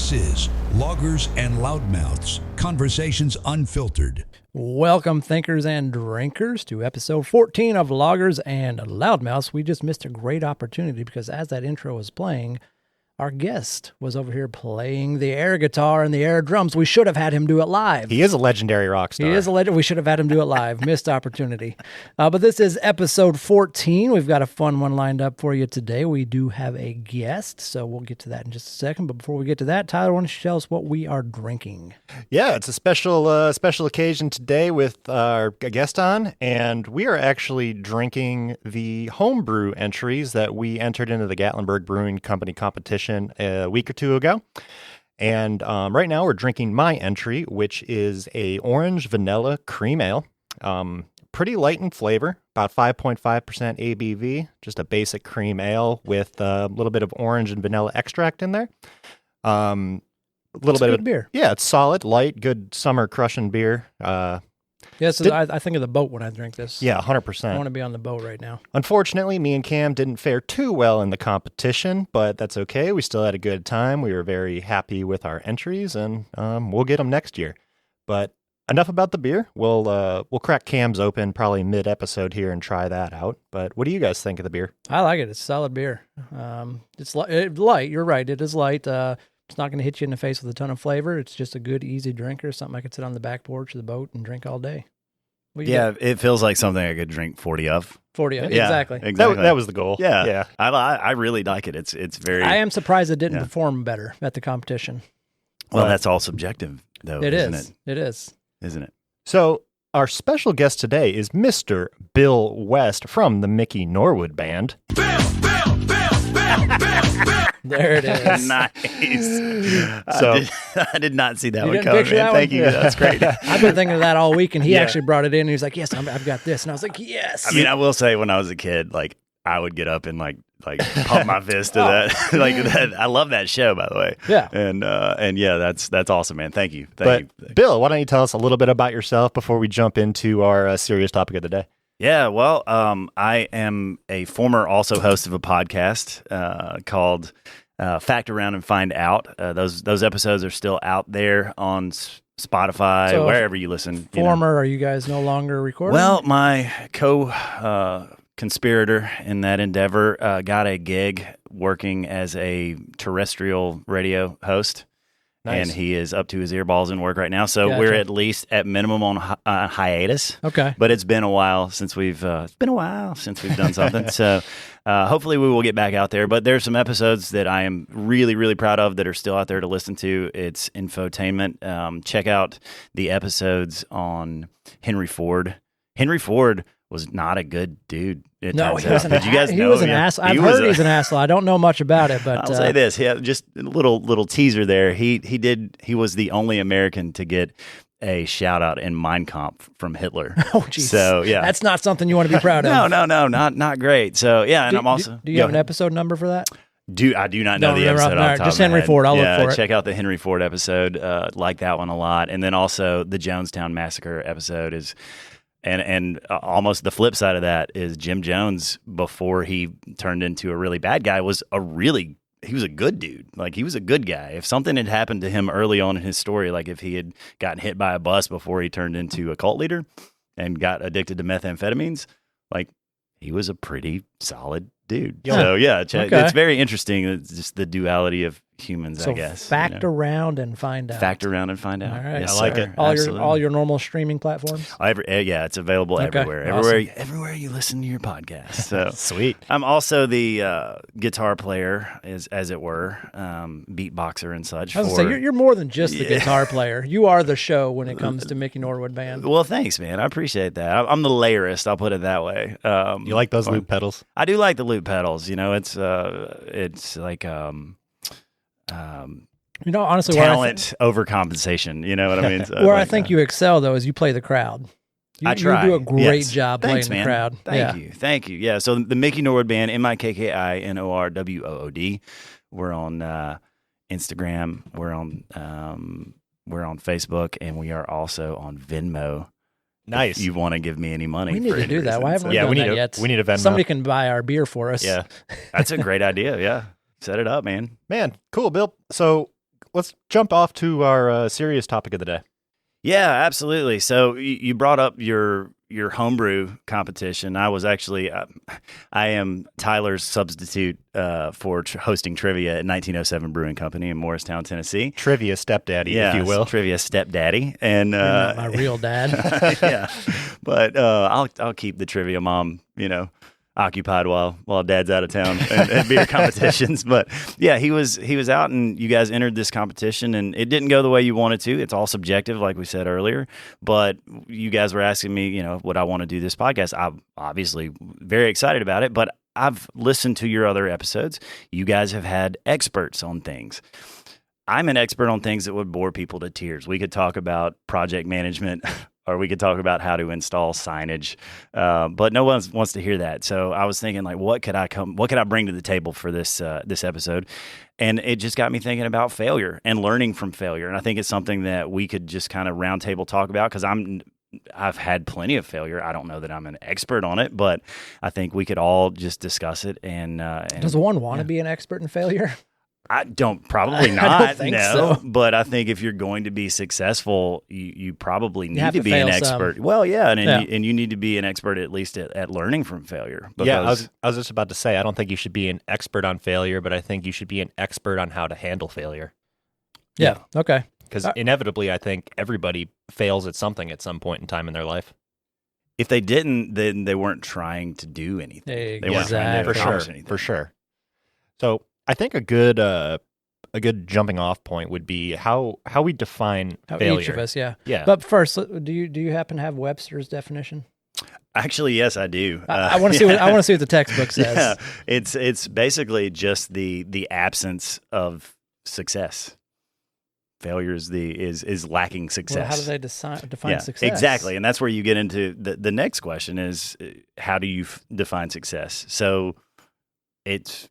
This is Loggers and Loudmouths, Conversations Unfiltered. Welcome, thinkers and drinkers, to episode 14 of Loggers and Loudmouths. We just missed a great opportunity because as that intro was playing, our guest was over here playing the air guitar and the air drums. We should have had him do it live. He is a legendary rock star. He is a legend. We should have had him do it live. Missed opportunity. But this is episode 14. We've got a fun one lined up for you today. We do have a guest, so we'll get to that in just a second. But before we get to that, Tyler, why don't you tell us what we are drinking? Yeah, it's a special occasion today with our guest on, and we are actually drinking the homebrew entries that we entered into the Gatlinburg Brewing Company competition a week or two ago. And right now we're drinking my entry, which is a orange vanilla cream ale. Pretty light in flavor, about 5.5% ABV, just a basic cream ale with a little bit of orange and vanilla extract in there. A little bit of beer. Yeah, it's solid, light, good summer crushing beer. I think of the boat when I drink this. Yeah, 100%. I want to be on the boat right now. Unfortunately, me and Cam didn't fare too well in the competition, but that's okay. We still had a good time. We were very happy with our entries, and we'll get them next year. But enough about the beer. We'll crack Cam's open probably mid-episode here and try that out. But what do you guys think of the beer? I like it. It's solid beer. It's light. You're right. It is light. It's not going to hit you in the face with a ton of flavor. It's just a good, easy drinker, something I could sit on the back porch of the boat and drink all day. Yeah, it feels like something I could drink 40 of. 40 of, yeah, exactly. That was the goal. Yeah. I really like it. It's very... I am surprised it didn't perform better at the competition. Well, that's all subjective, though, isn't it? It is. Isn't it? So our special guest today is Mr. Bill West from the Mickey Norwood Band. There it is. Nice. So I did not see that You one didn't coming, picture man. that Thank one? you. That's great. I've been thinking of that all week, and he Yeah. actually brought it in. And he was like, "Yes, I've got this," and I was like, "Yes." I mean, I will say, when I was a kid, like I would get up and like pump my fist to that. Like that. I love that show, by the way. Yeah. And yeah, that's awesome, man. Thank you. But Bill, why don't you tell us a little bit about yourself before we jump into our serious topic of the day? Yeah, well, I am a former also host of a podcast called Fact Around and Find Out. Those episodes are still out there on Spotify, So, wherever you listen. Are you guys no longer recording? Well, my conspirator in that endeavor got a gig working as a terrestrial radio host. Nice. And he is up to his earballs in work right now. So Gotcha. we're at least at minimum on hiatus. Okay. But it's been a while since we've done something. So hopefully we will get back out there. But there's some episodes that I am really, really proud of that are still out there to listen to. It's infotainment. Check out the episodes on Henry Ford. Henry Ford was not a good dude. No, he was an Did you guys know? He was an asshole. I've heard he's an asshole. I don't know much about it, but I'll say this. Yeah, just a little teaser there. He was the only American to get a shout out in Mein Kampf from Hitler. Oh, geez. So yeah, that's not something you want to be proud of. No, not great. So yeah, and I'm also. Do you have an episode number for that? I do not know the episode. All right, just Henry Ford. I'll look for it. Check out the Henry Ford episode. Like that one a lot, and then also the Jonestown Massacre episode is. And almost the flip side of that is Jim Jones, before he turned into a really bad guy, he was a good dude. Like, he was a good guy. If something had happened to him early on in his story, like if he had gotten hit by a bus before he turned into a cult leader and got addicted to methamphetamines, like, he was a pretty solid dude. Yeah. So yeah, Okay. It's very interesting. It's just the duality of humans, So I guess. fact around and find out. Fact around and find out. All right. Yes, I like sir. it. All your normal streaming platforms. Yeah, it's available Okay. everywhere. Awesome. Everywhere you listen to your podcast. So Sweet. I'm also the guitar player, as it were, beatboxer and such. I was going to say, you're more than just the guitar player. You are the show when it comes to Mickey Norwood Band. Well, thanks, man. I appreciate that. I'm the layerist. I'll put it that way. You like those loop pedals? I do like the loop pedals. You know, it's like honestly, talent overcompensation. You know what I mean? So, where I think you excel, though, is you play the crowd. I try. You do a great Yes. job Thanks, playing man. the crowd. Thank you. Yeah. So the Mickey Norwood Band, MIKKINORWOOD. We're on Instagram. We're on Facebook, and we are also on Venmo. Nice. If you want to give me any money? We need for to any do that. reason. Why haven't So- we Yeah, done we need that a- yet? we need a Venmo. Somebody can buy our beer for us. Yeah. That's a great idea. Yeah. Set it up, man. Man, cool, Bill. So let's jump off to our serious topic of the day. Yeah, absolutely. So you brought up your homebrew competition. I was actually, I am Tyler's substitute for hosting trivia at 1907 Brewing Company in Morristown, Tennessee. Trivia stepdaddy, Yeah, if you will. Trivia stepdaddy, and You're not my real dad. yeah, but I'll keep the trivia mom, occupied while dad's out of town and beer competitions. But yeah, he was out, and you guys entered this competition, and it didn't go the way you wanted to. It's all subjective, like we said earlier. But you guys were asking me, would I want to do this podcast? I'm obviously very excited about it, but I've listened to your other episodes. You guys have had experts on things. I'm an expert on things that would bore people to tears. We could talk about project management, or we could talk about how to install signage, but no one wants to hear that. So I was thinking, like, what could I bring to the table for this episode? And it just got me thinking about failure and learning from failure. And I think it's something that we could just kind of roundtable talk about, because I've had plenty of failure. I don't know that I'm an expert on it, but I think we could all just discuss it. And does one want to be an expert in failure? I probably not. I don't think so. But I think if you're going to be successful, you probably need to be fail an expert. some. Well, yeah, and you need to be an expert at least at learning from failure. Yeah, I was just about to say, I don't think you should be an expert on failure, but I think you should be an expert on how to handle failure. Yeah. Okay. Because inevitably, I think everybody fails at something at some point in time in their life. If they didn't, then they weren't trying to do anything. They weren't trying to accomplish anything. For sure. So I think a good jumping off point would be how we define failure. Each of us, yeah. Yeah. But first, do you happen to have Webster's definition? Actually, yes, I do. I want to see what the textbook says. Yeah, it's basically just the absence of success. Failure is lacking success. Well, how do they define success? Exactly, and that's where you get into the next question is, how do you define success? So it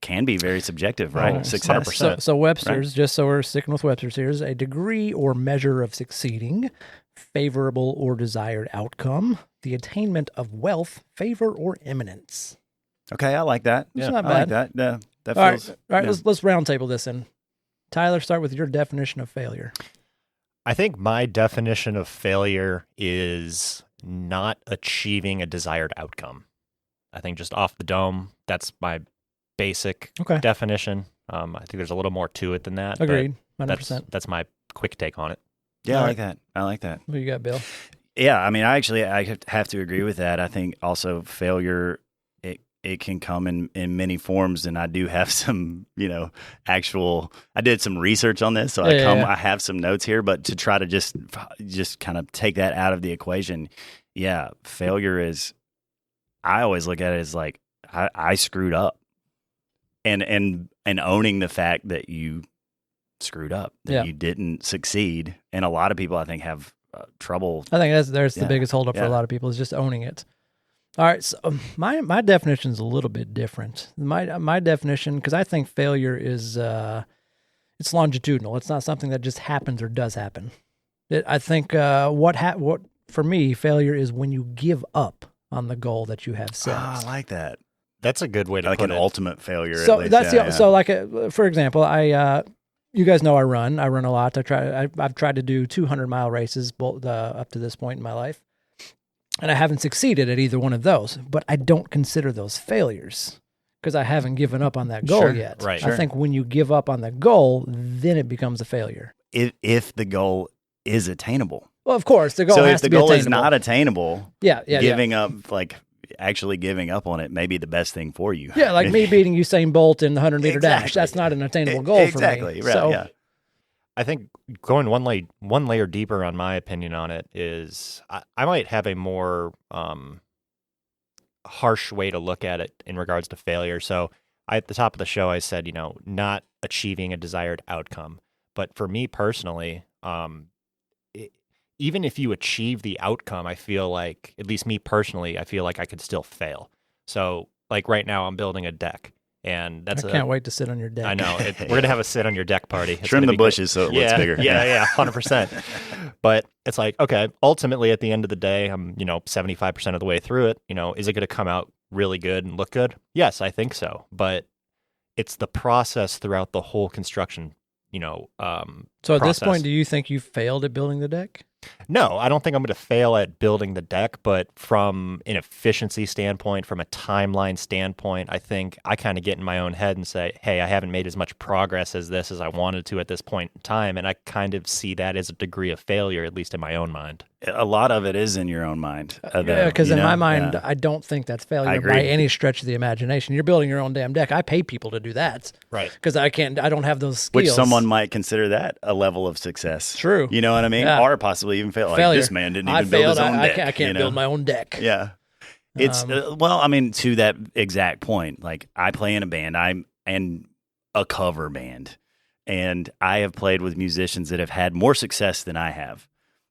can be very subjective, right? Success. 100%. So Webster's, right? Just so we're sticking with Webster's here, is a degree or measure of succeeding, favorable or desired outcome, the attainment of wealth, favor, or eminence. Okay, I like that. It's yeah, not I bad. like that. That all feels. All right. Yeah. Let's round table this in. Tyler, start with your definition of failure. I think my definition of failure is not achieving a desired outcome. I think just off the dome, that's my basic definition. I think there's a little more to it than that. Agreed. 100%. That's my quick take on it. Yeah, I like that. What you got, Bill? Yeah, I mean, I have to agree with that. I think also failure, it can come in many forms, and I do have some, I did some research on this, so I have some notes here, but to try to just kind of take that out of the equation, yeah, failure is, I always look at it as like, I screwed up, and owning the fact that you screwed up, that you didn't succeed, and a lot of people I think have trouble. I think there's the biggest holdup for a lot of people is just owning it. All right, so my definition is a little bit different. My definition, because I think failure is it's longitudinal. It's not something that just happens or does happen. I think what for me, failure is when you give up on the goal that you have set. I like that. That's a good way to like put an it. ultimate failure. So at least. that's so like for example, you guys know I run a lot. I've tried to do 200-mile races up to this point in my life. And I haven't succeeded at either one of those, but I don't consider those failures because I haven't given up on that goal yet. Right. I think when you give up on the goal, then it becomes a failure. If the goal is attainable. Well, of course, the goal has to be attainable. So if the goal is not attainable, giving up, like actually giving up on it may be the best thing for you. Yeah, like me beating Usain Bolt in the 100-meter dash. That's not an attainable goal for me. Exactly, right, so, I think going one layer deeper on my opinion on it is I might have a more harsh way to look at it in regards to failure. So at the top of the show, I said, not achieving a desired outcome. But for me personally, even if you achieve the outcome, I feel like, at least me personally, I feel like I could still fail. So like right now I'm building a deck. And I can't wait to sit on your deck. I know. We're going to have a sit on your deck party. It's Trim the bushes so it looks bigger. Yeah, 100%. But it's like, okay, ultimately at the end of the day, I'm, 75% of the way through it. Is it going to come out really good and look good? Yes, I think so. But it's the process throughout the whole construction So at this process. point, do you think you failed at building the deck? No, I don't think I'm going to fail at building the deck, but from an efficiency standpoint, from a timeline standpoint, I think I kind of get in my own head and say, hey, I haven't made as much progress as I wanted to at this point in time. And I kind of see that as a degree of failure, at least in my own mind. A lot of it is in your own mind. Yeah, because in my mind, I don't think that's failure by any stretch of the imagination. You're building your own damn deck. I pay people to do that. Right. Because I don't have those skills. Which someone might consider that a level of success. True. You know what I mean? Yeah. Or possibly even fail. Like, Failure. this man didn't even build his own deck. I can't build my own deck. Yeah. It's, to that exact point, like I play in a band. I'm in a cover band. And I have played with musicians that have had more success than I have,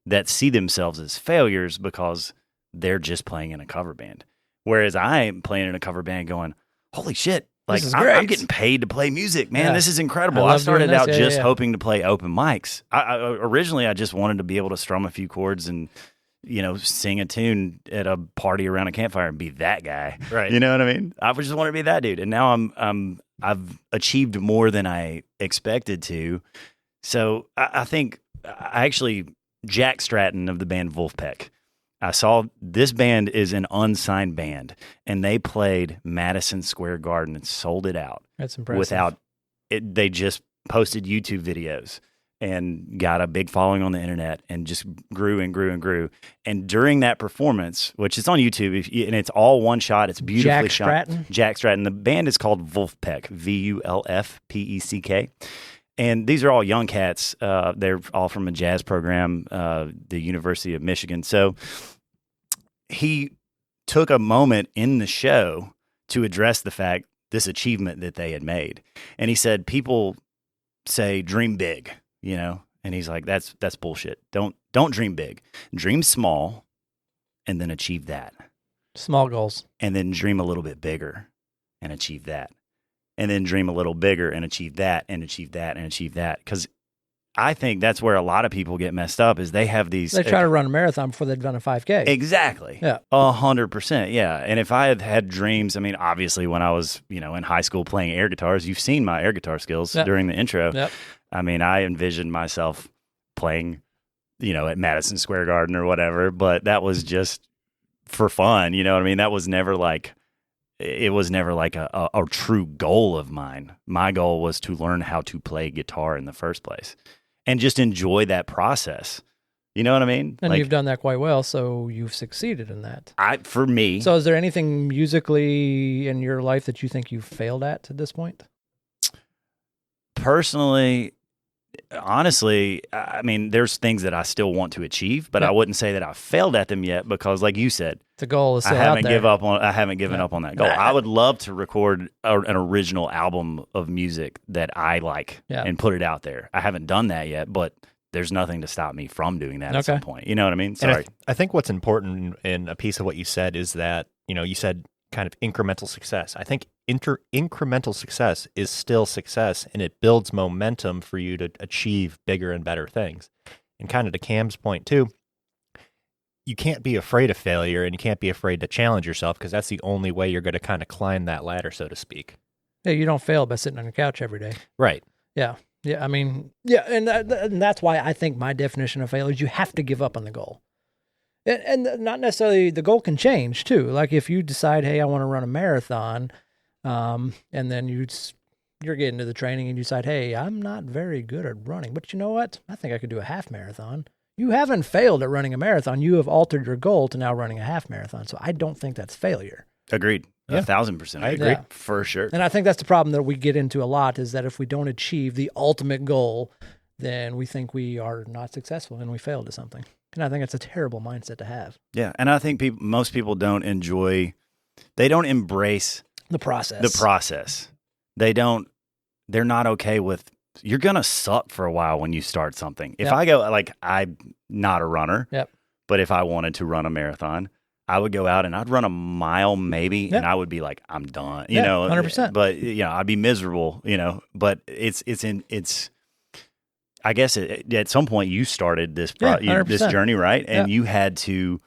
that see themselves as failures because they're just playing in a cover band. Whereas I'm playing in a cover band going, holy shit, like I'm getting paid to play music, man. Yeah. This is incredible. I started out just hoping to play open mics. Originally, I just wanted to be able to strum a few chords and, sing a tune at a party around a campfire and be that guy. Right. You know what I mean? I just want to be that dude. And now I've achieved more than I expected to. So I think I actually, Jack Stratton of the band Wolfpack, I saw this band is an unsigned band, and they played Madison Square Garden and sold it out. That's impressive. They just posted YouTube videos and got a big following on the internet and just grew and grew and grew. And during that performance, which is on YouTube, and it's all one shot, it's beautifully shot. Jack Stratton. The band is called Wolfpack, Vulfpeck. And these are all young cats. They're all from a jazz program, the University of Michigan. So he took a moment in the show to address the fact, this achievement that they had made. And he said, people say, dream big, and he's like, that's bullshit. Don't dream big. Dream small and then achieve that. Small goals. And then dream a little bit bigger and achieve that. And then dream a little bigger and achieve that and achieve that and achieve that. Because I think that's where a lot of people get messed up is they have these. They try to run a marathon before they've done a 5K. Exactly. Yeah. 100%. Yeah. And if I had dreams, I mean, obviously when I was, in high school playing air guitars, you've seen my air guitar skills during the intro. Yep. I mean, I envisioned myself playing, at Madison Square Garden or whatever, but that was just for fun. You know what I mean? That was never like. It was never like a true goal of mine. My goal was to learn how to play guitar in the first place and just enjoy that process. You know what I mean? And you've done that quite well, so you've succeeded in that. For me. So is there anything musically in your life that you think you've failed at this point? Personally, honestly, I mean, there's things that I still want to achieve, but I wouldn't say that I failed at them yet because, like you said, the goal is still I haven't out given up on that goal. I would love to record an original album of music that I like and put it out there. I haven't done that yet, but there's nothing to stop me from doing that at some point. You know what I mean? Sorry. And I think what's important in a piece of what you said is that, you said kind of incremental success. I think incremental success is still success, and it builds momentum for you to achieve bigger and better things. And kind of to Cam's point too, you can't be afraid of failure, and you can't be afraid to challenge yourself because that's the only way you're going to kind of climb that ladder, so to speak. Yeah, you don't fail by sitting on your couch every day. Right. Yeah. Yeah. I mean, yeah. And that's why I think my definition of failure is you have to give up on the goal. And not necessarily, the goal can change too. Like if you decide, hey, I want to run a marathon, and then you're getting to the training and you decide, hey, I'm not very good at running, but you know what? I think I could do a half marathon. You haven't failed at running a marathon. You have altered your goal to now running a half marathon. So I don't think that's failure. Agreed. 1,000%. I agree. For sure. And I think that's the problem that we get into a lot is that if we don't achieve the ultimate goal, then we think we are not successful and we failed at something. And I think it's a terrible mindset to have. Yeah. And I think most people don't embrace the process. They're not okay with, you're going to suck for a while when you start something. If I go, like, I'm not a runner, but if I wanted to run a marathon, I would go out and I'd run a mile maybe, and I would be like, I'm done, you know, 100%. But, I'd be miserable, but I guess at some point you started this this journey, right? And you had to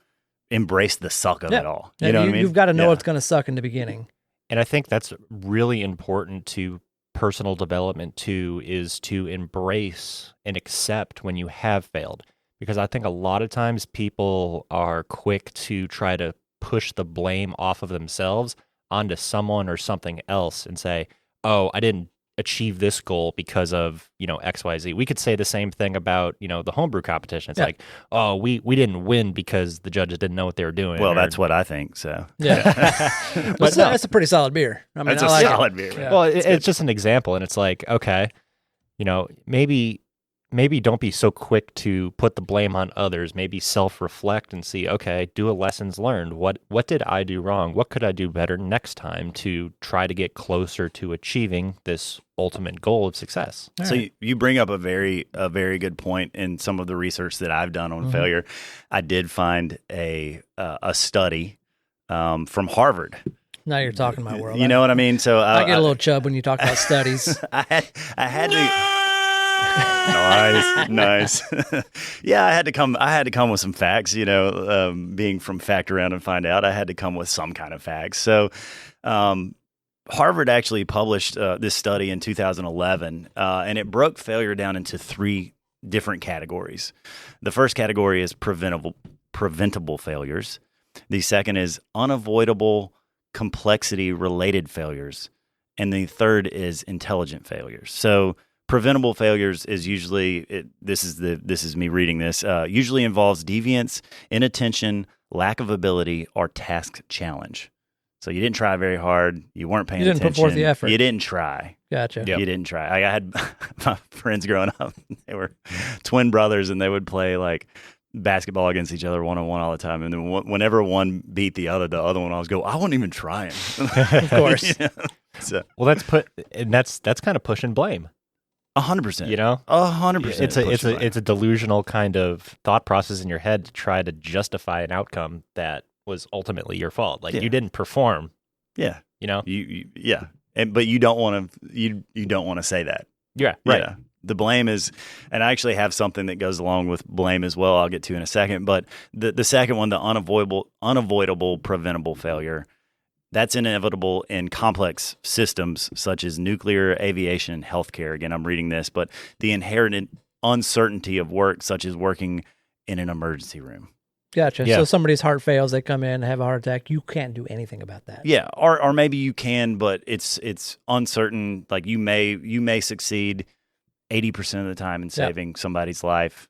embrace the suck of it all. You know what I mean? You've got to know it's going to suck in the beginning. And I think that's really important to personal development too is to embrace and accept when you have failed. Because I think a lot of times people are quick to try to push the blame off of themselves onto someone or something else and say, oh, I didn't achieve this goal because of, XYZ. We could say the same thing about, the homebrew competition. It's like, oh, we didn't win because the judges didn't know what they were doing. Well, that's what I think, so. Yeah. But that's a pretty solid beer. I mean, That's I a like solid it. beer. Yeah. Well, it's just an example, and it's like, okay, maybe don't be so quick to put the blame on others. Maybe self-reflect and see, okay, do a lessons learned. What did I do wrong? What could I do better next time to try to get closer to achieving this ultimate goal of success? So you bring up a very good point in some of the research that I've done on failure. I did find a study from Harvard. Now you're talking my world. You know what I mean? So I get a little chub when you talk about studies. I had to. Nice. Yeah, I had to come with some facts. Being from Fact Around and Find Out, I had to come with some kind of facts. So, Harvard actually published this study in 2011, and it broke failure down into 3 different categories. The first category is preventable failures. The second is unavoidable complexity-related failures, and the third is intelligent failures. So, preventable failures is usually this is me reading this. Usually involves deviance, inattention, lack of ability, or task challenge. So you didn't try very hard. You weren't paying attention. You didn't put forth the effort. You didn't try. Gotcha. Yep. You didn't try. I had my friends growing up. They were twin brothers, and they would play like basketball against each other one-on-one all the time. And then whenever one beat the other one always go, I wasn't even trying. Of course. So, well, that's kind of pushing blame. 100%. 100%. It's a delusional kind of thought process in your head to try to justify an outcome that was ultimately your fault. Like you didn't perform. Yeah. You but you don't want to. You don't want to say that. Yeah. Right. Yeah. The blame is, and I actually have something that goes along with blame as well. I'll get to in a second. But the second one, the unavoidable preventable failure. That's inevitable in complex systems such as nuclear, aviation, and healthcare. Again, I'm reading this, but the inherent uncertainty of work, such as working in an emergency room. Gotcha. Yeah. So somebody's heart fails, they come in, have a heart attack. You can't do anything about that. Yeah, or maybe you can, but it's uncertain. Like you may succeed 80% of the time in saving somebody's life.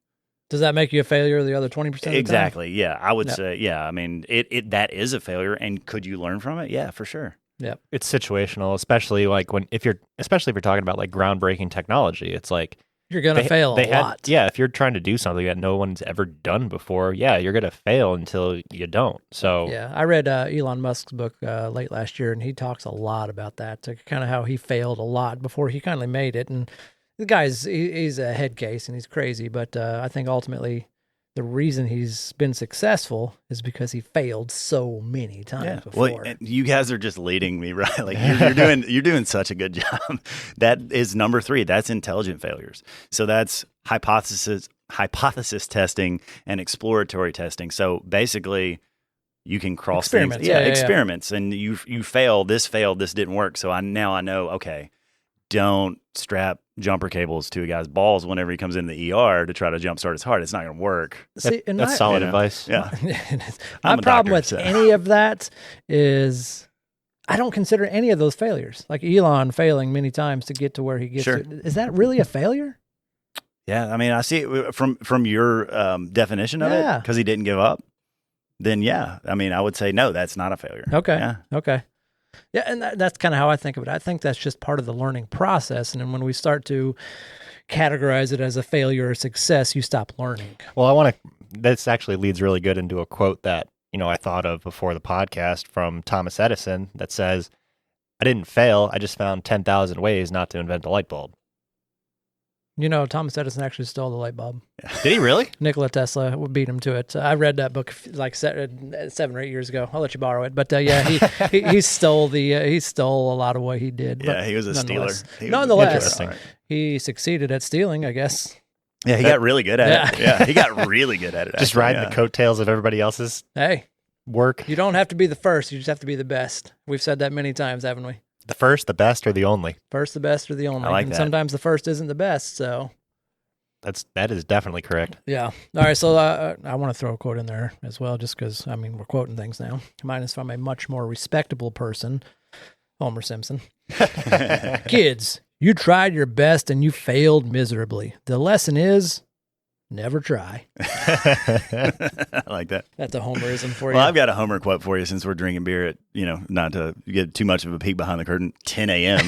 Does that make you a failure the other 20% of the time? Exactly. Yeah, I would say. Yeah, I mean, that is a failure, and could you learn from it? Yeah, for sure. Yeah, it's situational, especially like if you're talking about like groundbreaking technology. It's like you're gonna fail a lot. Yeah, if you're trying to do something that no one's ever done before, you're gonna fail until you don't. So yeah, I read Elon Musk's book late last year, and he talks a lot about that, kind of how he failed a lot before he kindly made it, and. The guy's he's a head case and he's crazy, but I think ultimately the reason he's been successful is because he failed so many times before. Well, you guys are just leading me, right? Like you're doing such a good job. That is number 3. That's intelligent failures. So that's hypothesis testing and exploratory testing. So basically, you can cross experiments. things. Experiments, and you fail. This failed. This didn't work. So I know. Okay. Don't strap jumper cables to a guy's balls whenever he comes in the ER to try to jumpstart his heart. It's not going to work. See, that's solid advice. Yeah. My problem with any of that is I don't consider any of those failures. Like Elon failing many times to get to where he gets to. Is that really a failure? Yeah. I mean, I see it from your definition of it, because he didn't give up. Then, yeah. I mean, I would say, no, that's not a failure. Okay. Yeah. Okay. Yeah, and that's kind of how I think of it. I think that's just part of the learning process. And then when we start to categorize it as a failure or success, you stop learning. Well, this actually leads really good into a quote that, I thought of before the podcast from Thomas Edison that says, I didn't fail. I just found 10,000 ways not to invent a light bulb. Thomas Edison actually stole the light bulb. Did he really? Nikola Tesla beat him to it. I read that book like 7 or 8 years ago. I'll let you borrow it. But he stole he stole a lot of what he did. Yeah, he was a stealer. Nonetheless, he succeeded at stealing, I guess. Yeah, he got really good at it. Yeah, he got really good at it. Just riding the coattails of everybody else's work. You don't have to be the first. You just have to be the best. We've said that many times, haven't we? The first, the best, or the only? First, the best, or the only. I like and that. sometimes the first isn't the best, so... That is definitely correct. Yeah. All right, so I want to throw a quote in there as well, just because, I mean, we're quoting things now. Mine is from a much more respectable person, Homer Simpson. Kids, you tried your best and you failed miserably. The lesson is... never try. I like that. That's a Homerism for you. Well, I've got a Homer quote for you since we're drinking beer at, not to get too much of a peek behind the curtain, 10 a.m.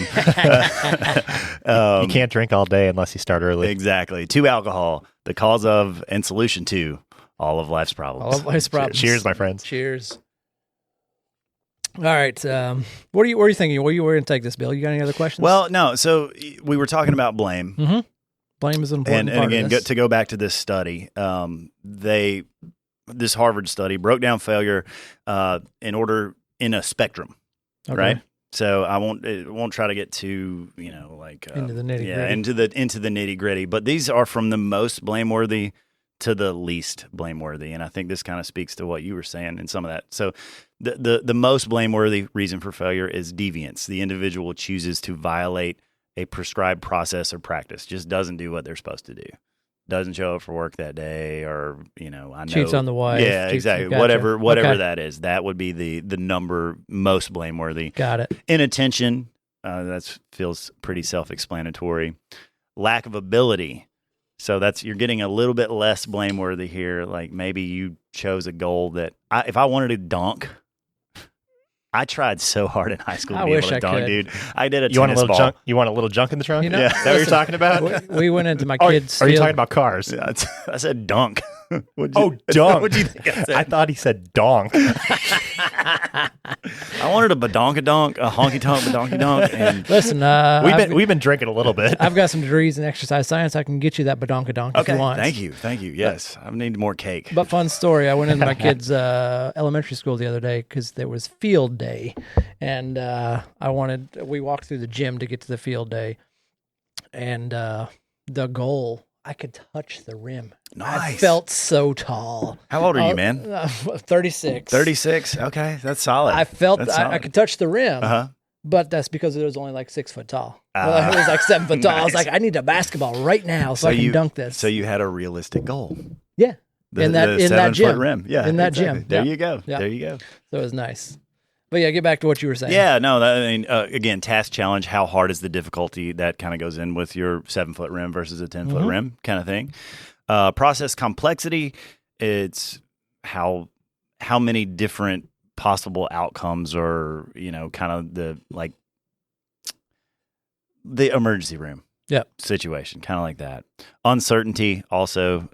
You can't drink all day unless you start early. Exactly. 2 alcohol, the cause of and solution to all of life's problems. All of life's problems. Cheers, my friends. Cheers. All right. What are you thinking? Where are you going to take this, Bill? You got any other questions? Well, no. So we were talking about blame. Mm-hmm. Blame is an important and part again, of this. to go back to this study, this Harvard study broke down failure in a spectrum, Okay. right? So I won't try to get too into the nitty-gritty. Yeah, into the nitty gritty. But these are from the most blameworthy to the least blameworthy, and I think this kind of speaks to what you were saying in some of that. So the most blameworthy reason for failure is deviance. The individual chooses to violate a prescribed process or practice, just doesn't do what they're supposed to do, doesn't show up for work that day, or I know cheats on the wife. Yeah, exactly. Gotcha. Whatever Okay. that is, that would be the number most blameworthy. Got it. Inattention, that feels pretty self-explanatory. Lack of ability, so you're getting a little bit less blameworthy here. Like maybe you chose a goal that if I wanted to dunk. I tried so hard in high school to I be able wish to I dunk, could. dude. I did a You want a tennis little ball. junk? You want a little junk in the trunk? You know, Yeah, is that what you're talking about? We went into my Oh, kids' are you field. talking about cars? Yeah, I said dunk. What'd dunk. What'd you think I said? I thought he said donk. I wanted a badonkadonk, a honky tonk badonkadonk, and Listen, We've been drinking a little bit. I've got some degrees in exercise science. I can get you that badonkadonk if okay, you want. thank you. Yes, I need more cake. But fun story. I went into my kids' elementary school the other day because there was field day, and we walked through the gym to get to the field day, and the goal, I could touch the rim. Nice. I felt so tall. How old are you, man? 36. 36. Okay, that's solid. I felt That's I solid. could touch the rim, Uh-huh. but that's because it was only like 6 foot tall. Well, it was like 7 foot tall. I was Nice. like, I need a basketball right now so I can dunk this. So you had a realistic goal. Yeah. In that 7-foot gym. rim. Yeah, In that exactly. gym. There Yeah. you go. Yeah. There you go. So it was nice. But yeah, get back to what you were saying. Yeah, no, again, task challenge, how hard is the difficulty? That kind of goes in with your 7-foot rim versus a 10-foot rim kind of thing. Process complexity, it's how many different possible outcomes or, kind of the emergency room situation, kind of like that. Uncertainty also,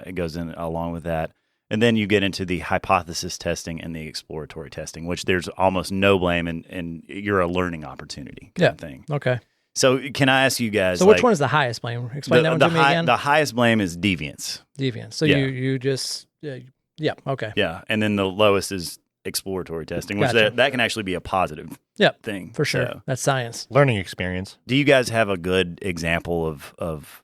it goes in along with that. And then you get into the hypothesis testing and the exploratory testing, which there's almost no blame and you're a learning opportunity kind of thing. Okay. So can I ask you guys? So which one is the highest blame? Explain that one to me again. The highest blame is deviance. Deviance. So Yeah. you just okay. Yeah, and then the lowest is exploratory testing, which Gotcha. that can actually be a positive Yep. thing For sure. So, That's science. Learning experience. do you guys have a good example of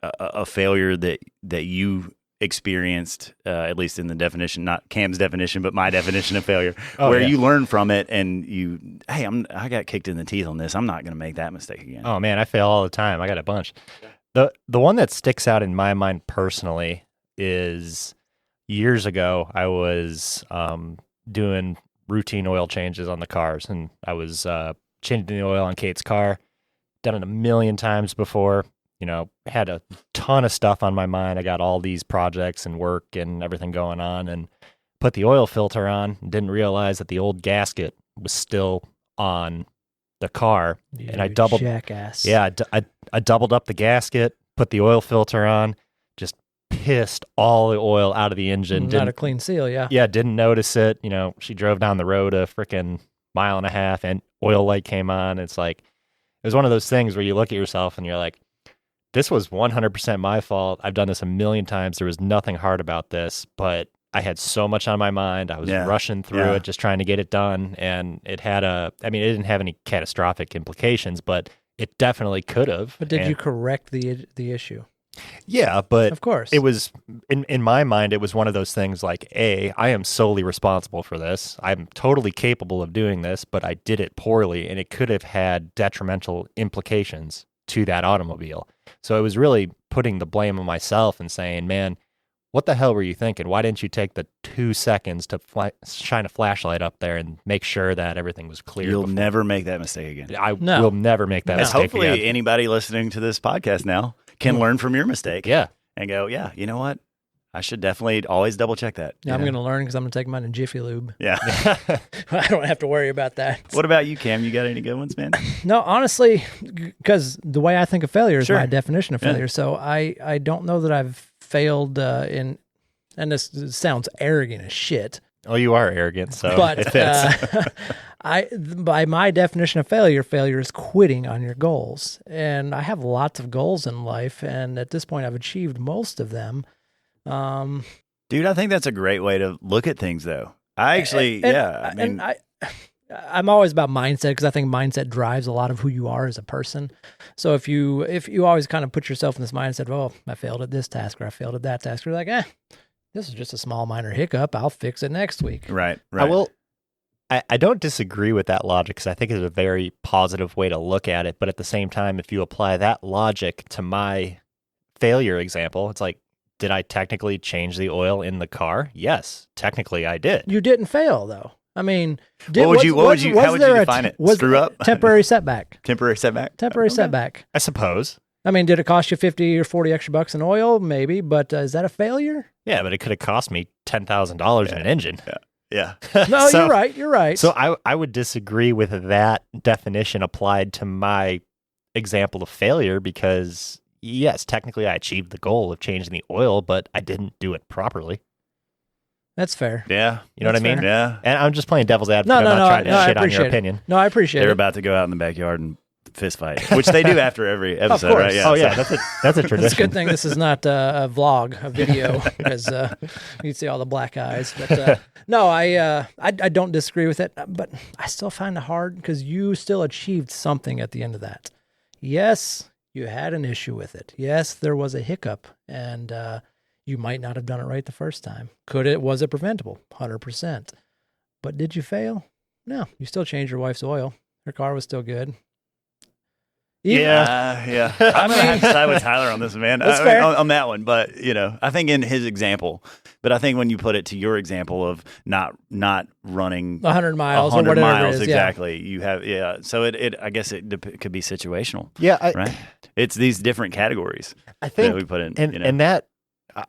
a failure that you experienced, at least in the definition, not Cam's definition, but my definition of failure, where you learn from it and I got kicked in the teeth on this. I'm not going to make that mistake again. Oh man, I fail all the time. I got a bunch. The one that sticks out in my mind personally is years ago. I was doing routine oil changes on the cars, and I was changing the oil on Kate's car. Done it a million times before. Had a ton of stuff on my mind. I got all these projects and work and everything going on, and put the oil filter on and didn't realize that the old gasket was still on the car. And I doubled, jackass. yeah, I doubled up the gasket, put the oil filter on, just pissed all the oil out of the engine. Not a clean seal. Yeah. Yeah, didn't notice it. She drove down the road a freaking mile and a half, and oil light came on. It's like, it was one of those things where you look at yourself and you're like, this was 100% my fault. I've done this a million times. There was nothing hard about this, but I had so much on my mind. I was rushing through it, just trying to get it done. And it didn't have any catastrophic implications, but it definitely could have. But did you correct the issue? Yeah, but Of course. it was in my mind, it was one of those things like, I am solely responsible for this. I'm totally capable of doing this, but I did it poorly, and it could have had detrimental implications to that automobile. So it was really putting the blame on myself and saying, man, what the hell were you thinking? Why didn't you take the 2 seconds to shine a flashlight up there and make sure that everything was clear? You'll never make that mistake again. I will never make that mistake Hopefully, again. anybody listening to this podcast now can learn from your mistake. Yeah. And go, yeah, you know what? I should definitely always double check that. Yeah, I'm going to learn because I'm going to take mine in Jiffy Lube. Yeah. I don't have to worry about that. What about you, Cam? You got any good ones, man? No, honestly, because the way I think of failure is Sure. my definition of Yeah. failure. So I don't know that I've failed in, and this sounds arrogant as shit, Oh, you are arrogant, so but it fits. by my definition of failure is quitting on your goals. And I have lots of goals in life, and at this point, I've achieved most of them. Dude, I think that's a great way to look at things, though. I actually, I mean, I'm always about mindset because I think mindset drives a lot of who you are as a person. So if you always kind of put yourself in this mindset, oh, I failed at this task or I failed at that task, you're like, this is just a small minor hiccup. I'll fix it next week. right. I don't disagree with that logic because I think it's a very positive way to look at it. But at the same time, if you apply that logic to my failure example, it's like, did I technically change the oil in the car? Yes, technically I did. You didn't fail though. I mean, how would you define it? Screw up? Temporary setback. Temporary setback? Temporary Okay. setback. I suppose. I mean, did it cost you 50 or 40 extra bucks in oil? Maybe, but is that a failure? Yeah, but it could have cost me $10,000 in an engine. Yeah. No, So- you're right. So I would disagree with that definition applied to my example of failure because, yes, technically I achieved the goal of changing the oil, but I didn't do it properly. That's fair. Yeah. You know what I That's mean? fair. Yeah. And I'm just playing devil's advocate. No, I'm not trying no, to I shit on your appreciate it. opinion. No, I appreciate They're it. about to go out in the backyard and fist fight, which they do after every episode, course. right? Oh, yeah, so- that's a tradition. It's a good thing this is not a vlog, a video, because you'd see all the black eyes. But no, I don't disagree with it, but I still find it hard because you still achieved something at the end of that. Yes, you had an issue with it. Yes, there was a hiccup, and you might not have done it right the first time. Was it preventable? 100%. But did you fail? No, you still changed your wife's oil. Her car was still good. Yeah. I'm going to have to side with Tyler on this, man. That's I mean, fair. on that one. But, I think in his example, but I think when you put it to your example of not running 100 miles or 100 whatever miles, it is. exactly. You have, So I guess it could be situational, Yeah, right? It's these different categories I think, that we put in. and that,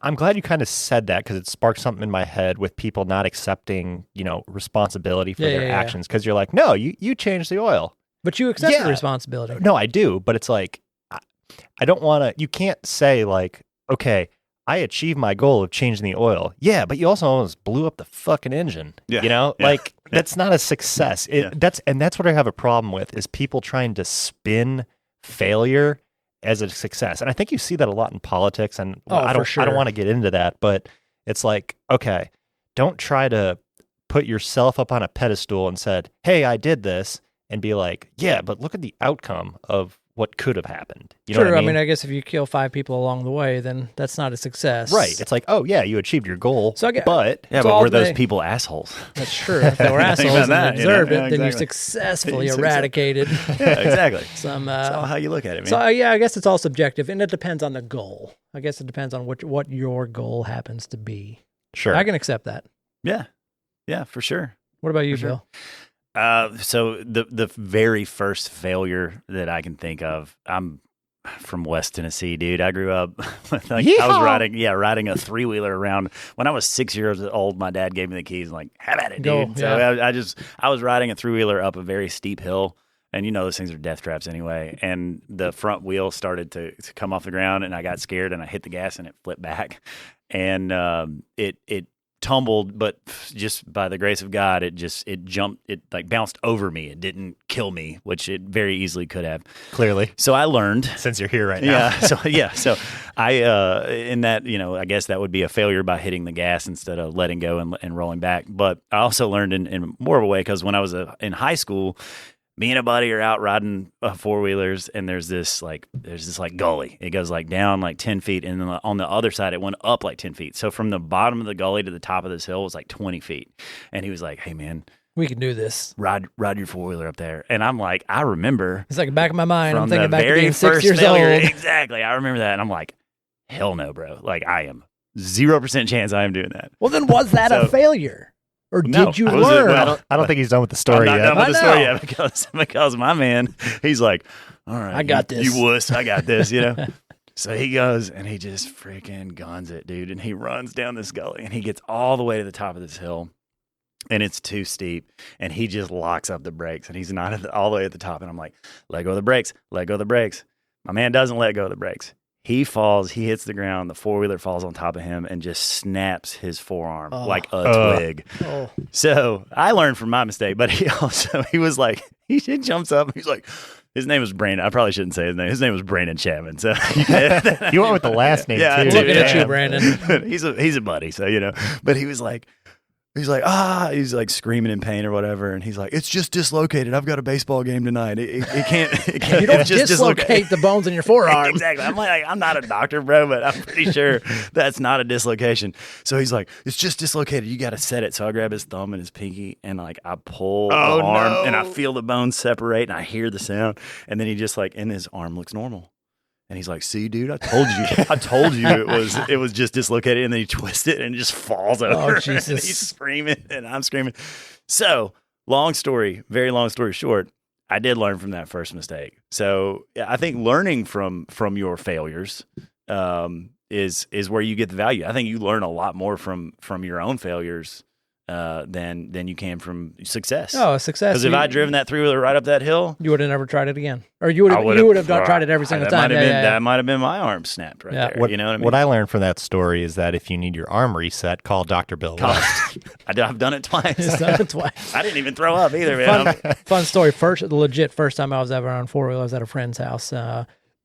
I'm glad you kind of said that because it sparked something in my head with people not accepting, responsibility for their Yeah. actions. Because you're like, no, you changed the oil. But you accept Yeah. the responsibility. No, I do, but it's like, I don't want to, you can't say like, okay, I achieved my goal of changing the oil. Yeah, but you also almost blew up the fucking engine. Yeah. Yeah. Yeah. That's not a success. That's what I have a problem with is people trying to spin failure as a success. And I think you see that a lot in politics and I for don't sure. want to get into that, but it's like, okay, don't try to put yourself up on a pedestal and said, "Hey, I did this." And be like, yeah, but look at the outcome of what could have happened. You know Sure. what I mean? I guess if you kill 5 people along the way, then that's not a success. Right. It's like, oh, yeah, you achieved your goal. So I get- but yeah, So but all were those they- people assholes? That's true. If they were Think assholes about and that, deserved Yeah, it, then you exactly. successfully You eradicated Yeah, exactly. some. That's how you look at it, man. So I guess it's all subjective, and it depends on the goal. I guess it depends on what your goal happens to be. sure. I can accept that. Yeah, for sure. What about you, For sure. Bill? So the very first failure that I can think of, I'm from West Tennessee, dude. I grew up with, I was Yeehaw! riding a 3-wheeler around when I was 6 years old. My dad gave me the keys and like, have at it, Go, dude. So I was riding a 3-wheeler up a very steep hill. And those things are death traps anyway. And the front wheel started to come off the ground, and I got scared, and I hit the gas, and it flipped back, and it tumbled, but just by the grace of God, it jumped, it like bounced over me. It didn't kill me, which it very easily could have. Clearly. So I learned. Since you're here right now. So I in that, I guess that would be a failure by hitting the gas instead of letting go and rolling back. But I also learned in more of a way because when I was in high school, me and a buddy are out riding 4-wheelers, and there's this gully. It goes like down like 10 feet, and then on the other side it went up like 10 feet. So from the bottom of the gully to the top of this hill was like 20 feet. And he was like, "Hey man, we can do this. Ride your 4-wheeler up there." And I'm like, I remember. It's like the back of my mind. I'm from thinking the back to very being 6 first years failure. old. Exactly. I remember that. And I'm like, hell no, bro. Like, I am 0% chance I am doing that. Well, then was that a failure? Or No, did you I was- learn? well, I don't think he's done with the story I'm not yet. done with the story I know. yet because my man, he's like, all right, I got this. You wuss, I got this, you know? So he goes and he just freaking guns it, dude. And he runs down this gully and he gets all the way to the top of this hill. And it's too steep, and he just locks up the brakes, and he's not all the way at the top. And I'm like, let go of the brakes, let go of the brakes. My man doesn't let go of the brakes. He falls, he hits the ground, the 4-wheeler falls on top of him and just snaps his forearm like a twig. Oh. So I learned from my mistake, but he was like, he jumps up, he's like, his name was Brandon. I probably shouldn't say his name. His name was Brandon Chapman. So You went with the last name, Yeah, too. dude, Looking at yeah. you, Brandon. he's a buddy, so you know. But he's like, he's like screaming in pain or whatever, and he's like, it's just dislocated. I've got a baseball game tonight. It can't. You don't it's just dislocate the bones in your forearm. Exactly. I'm like, I'm not a doctor, bro, but I'm pretty sure that's not a dislocation. So he's like, it's just dislocated. You got to set it. So I grab his thumb and his pinky, and like I pull the arm, and I feel the bones separate, and I hear the sound, and then he just like, and his arm looks normal. And he's like, "See, dude, I told you it was just dislocated." And then he twists it and it just falls over. Jesus. And he's screaming and I'm screaming. So, very long story short, I did learn from that first mistake. So I think learning from your failures is where you get the value. I think you learn a lot more from your own failures than you can from success. Oh, success. Because if I'd driven that 3-wheeler right up that hill, you would have never tried it again. Or you would have tried it every single time. That might have been my arm snapped right there. You know what I mean? What I learned from that story is that if you need your arm reset, call Dr. Bill West. I've done it twice. It's done it twice. I didn't even throw up either, man. Fun story. First time I was ever on 4-wheeler, I was at a friend's house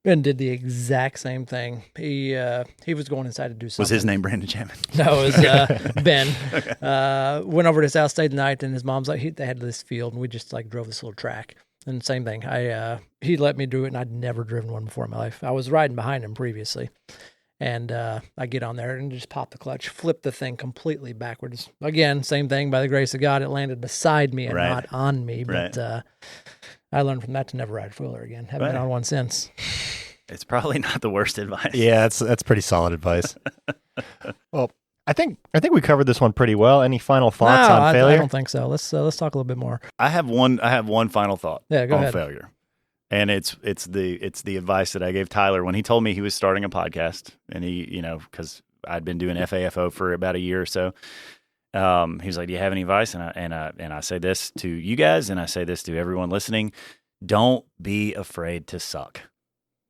and did the exact same thing. He was going inside to do something. Was his name Brandon Chapman? No, it was Ben. Okay. Went over to his house, stayed the night, and his mom's like, they had this field, and we just like drove this little track. And same thing. He let me do it, and I'd never driven one before in my life. I was riding behind him previously. And I get on there and just pop the clutch, flip the thing completely backwards. Again, same thing. By the grace of God, it landed beside me and not on me. But I learned from that to never ride a 4-wheeler again. Haven't been on one since. It's probably not the worst advice. Yeah, that's pretty solid advice. Well, I think we covered this one pretty well. Any final thoughts on failure? I don't think so. Let's talk a little bit more. I have one final thought go on ahead. failure. And it's the advice that I gave Tyler when he told me he was starting a podcast, and he, because I'd been doing FAFO for about a year or so. He was like, "Do you have any advice?" And I say this to you guys, and I say this to everyone listening: don't be afraid to suck.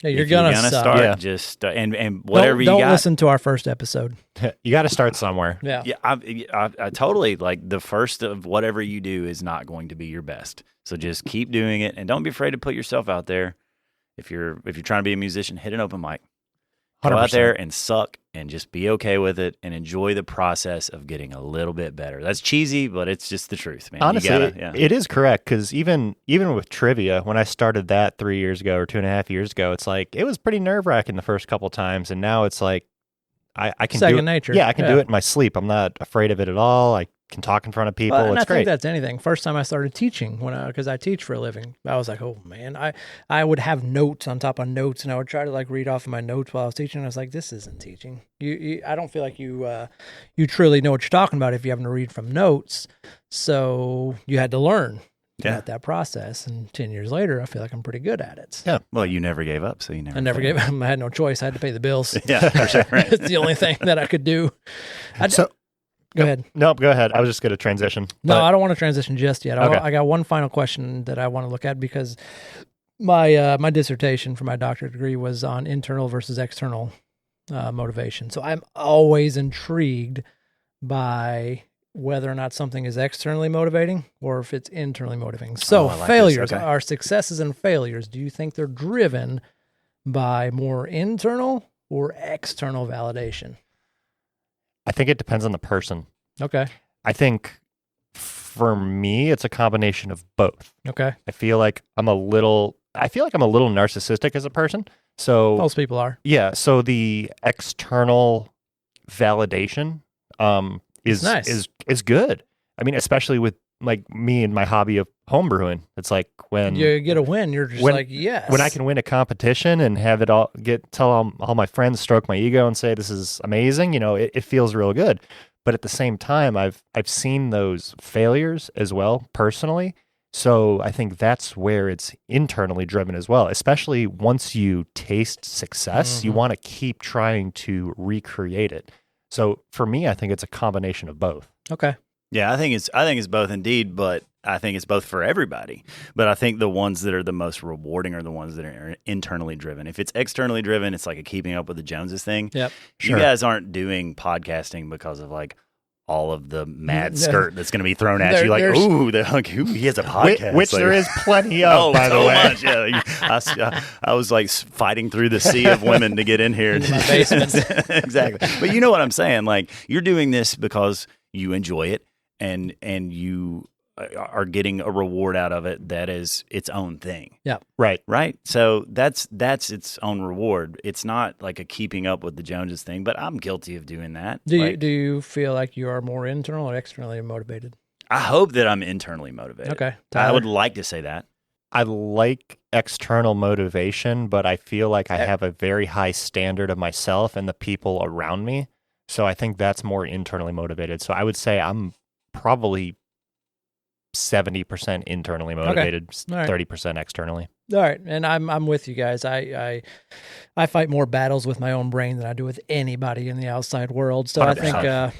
Yeah, you're If gonna suck. start. Just and whatever don't you got. listen to our first episode. You got to start somewhere. Yeah. Yeah, I totally like the first of whatever you do is not going to be your best. So just keep doing it, and don't be afraid to put yourself out there. If you're trying to be a musician, hit an open mic. Go 100%. out there and suck, and just be okay with it, and enjoy the process of getting a little bit better. That's cheesy, but it's just the truth, man. Honestly, yeah. it is correct, because even with trivia, when I started that 3 years ago or 2.5 years ago, it's like it was pretty nerve-wracking the first couple times, and now it's like I can Second do it. nature. Yeah, I can do it in my sleep. I'm not afraid of it at all. I can talk in front of people. Well, and it's I great. think that's anything. First time I started teaching, because I teach for a living, I was like, oh man, I would have notes on top of notes, and I would try to like read off of my notes while I was teaching. And I was like, this isn't teaching. I don't feel like you truly know what you're talking about if you haven't to read from notes. So you had to learn about that process. And 10 years later, I feel like I'm pretty good at it. Yeah. Well, you never gave up, so you never. I never gave up. I had no choice. I had to pay the bills. Yeah, for sure. Right. It's the only thing that I could do. Go ahead. Nope, go ahead. I was just going to transition. No, I don't want to transition just yet. Okay. I got one final question that I want to look at, because my dissertation for my doctorate degree was on internal versus external motivation. So I'm always intrigued by whether or not something is externally motivating or if it's internally motivating. So I like failures, this. Okay. our successes and failures, do you think they're driven by more internal or external validation? I think it depends on the person. Okay. I think for me, it's a combination of both. Okay. I feel like I'm a little narcissistic as a person. So Most people are. yeah, so the external validation is nice. is good. I mean, especially with like me and my hobby of homebrewing. It's like when You get a win, you're just like, yes. when I can win a competition and have it tell all my friends, stroke my ego and say this is amazing, it feels real good. But at the same time, I've seen those failures as well personally. So I think that's where it's internally driven as well. Especially once you taste success, you want to keep trying to recreate it. So for me, I think it's a combination of both. Okay. Yeah, I think it's both indeed, but I think it's both for everybody. But I think the ones that are the most rewarding are the ones that are internally driven. If it's externally driven, it's like a keeping up with the Joneses thing. Yep. You guys aren't doing podcasting because of like all of the mad skirt that's going to be thrown at you. Like, ooh, he has a podcast. Which there is plenty of, by the way. Much, yeah. I was like fighting through the sea of women to get in here. In my basement. Exactly. But you know what I'm saying? Like, you're doing this because you enjoy it and you are getting a reward out of it that is its own thing. Yeah. Right. So that's its own reward. It's not like a keeping up with the Joneses thing, but I'm guilty of doing that. Do you feel like you are more internal or externally motivated? I hope that I'm internally motivated. Okay. I would like to say that. I like external motivation, but I feel like I have a very high standard of myself and the people around me. So I think that's more internally motivated. So I would say I'm probably 70% internally motivated, All right. 30% externally. All right, and I'm with you guys. I fight more battles with my own brain than I do with anybody in the outside world. So I think man.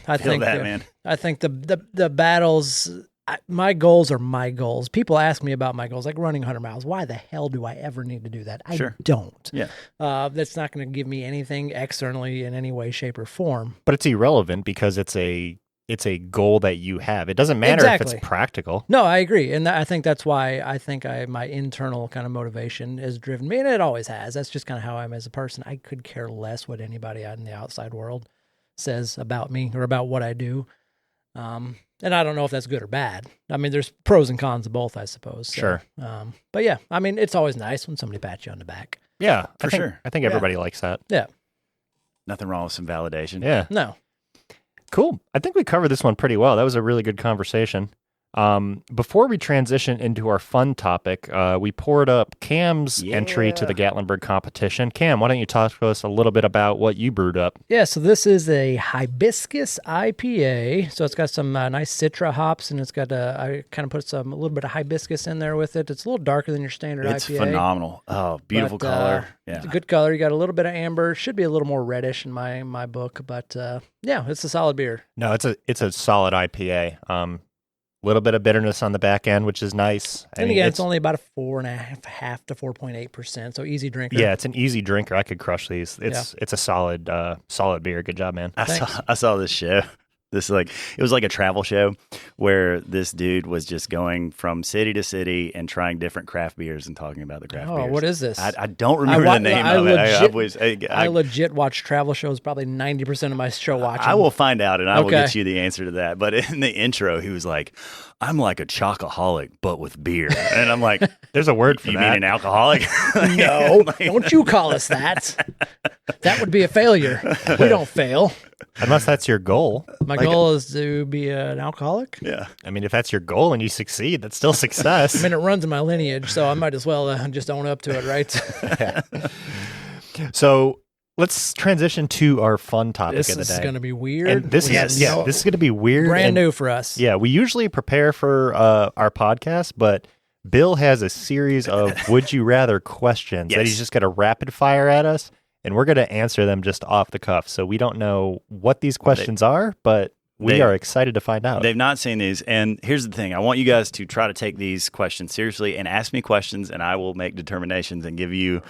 I think the battles. My goals are my goals. People ask me about my goals, like running 100 miles. Why the hell do I ever need to do that? I don't. Yeah. That's not going to give me anything externally in any way, shape, or form. But it's irrelevant because it's a goal that you have. It doesn't matter if it's practical. No, I agree. And I think that's why my internal kind of motivation has driven me, and it always has. That's just kind of how I am as a person. I could care less what anybody out in the outside world says about me or about what I do. And I don't know if that's good or bad. I mean, there's pros and cons of both, I suppose. So, Sure. But yeah, I mean, it's always nice when somebody pats you on the back. Yeah, for sure. I think everybody likes that. Yeah. Nothing wrong with some validation. Yeah. No. Cool. I think we covered this one pretty well. That was a really good conversation. Before we transition into our fun topic, we poured up Cam's entry to the Gatlinburg competition. Cam, why don't you talk to us a little bit about what you brewed up? Yeah, so this is a hibiscus IPA. So it's got some nice citra hops, and it's got I kind of put a little bit of hibiscus in there with it. It's a little darker than your standard IPA. It's phenomenal. Oh, beautiful color. Yeah, it's a good color. You got a little bit of amber. Should be a little more reddish in my book, but yeah, it's a solid beer. No, it's a solid IPA. Little bit of bitterness on the back end, which is nice. And again, it's only about a 4.5 to 4.8%, so easy drinker. Yeah, it's an easy drinker. I could crush these. It's a solid beer. Good job, man. I saw this show. It was like a travel show where this dude was just going from city to city and trying different craft beers and talking about the craft beers. Oh, what is this? I don't remember the name of it. I legit watch travel shows probably 90% of my show watching. I will find out and I will get you the answer to that. But in the intro, he was like, I'm like a chocoholic, but with beer. And I'm like, there's a word for that. You mean an alcoholic? No, don't you call us that. That would be a failure. We don't fail. Unless that's your goal. My goal is to be an alcoholic. Yeah. I mean, if that's your goal and you succeed, that's still success. I mean, it runs in my lineage, so I might as well just own up to it, right? So let's transition to our fun topic of the day. This is going to be weird. And this is going to be weird. Brand new for us. Yeah, we usually prepare for our podcast, but Bill has a series of would you rather questions that he's just going to rapid fire at us. And we're going to answer them just off the cuff. So we don't know what these questions are, but we are excited to find out. They've not seen these. And here's the thing. I want you guys to try to take these questions seriously and ask me questions, and I will make determinations and give you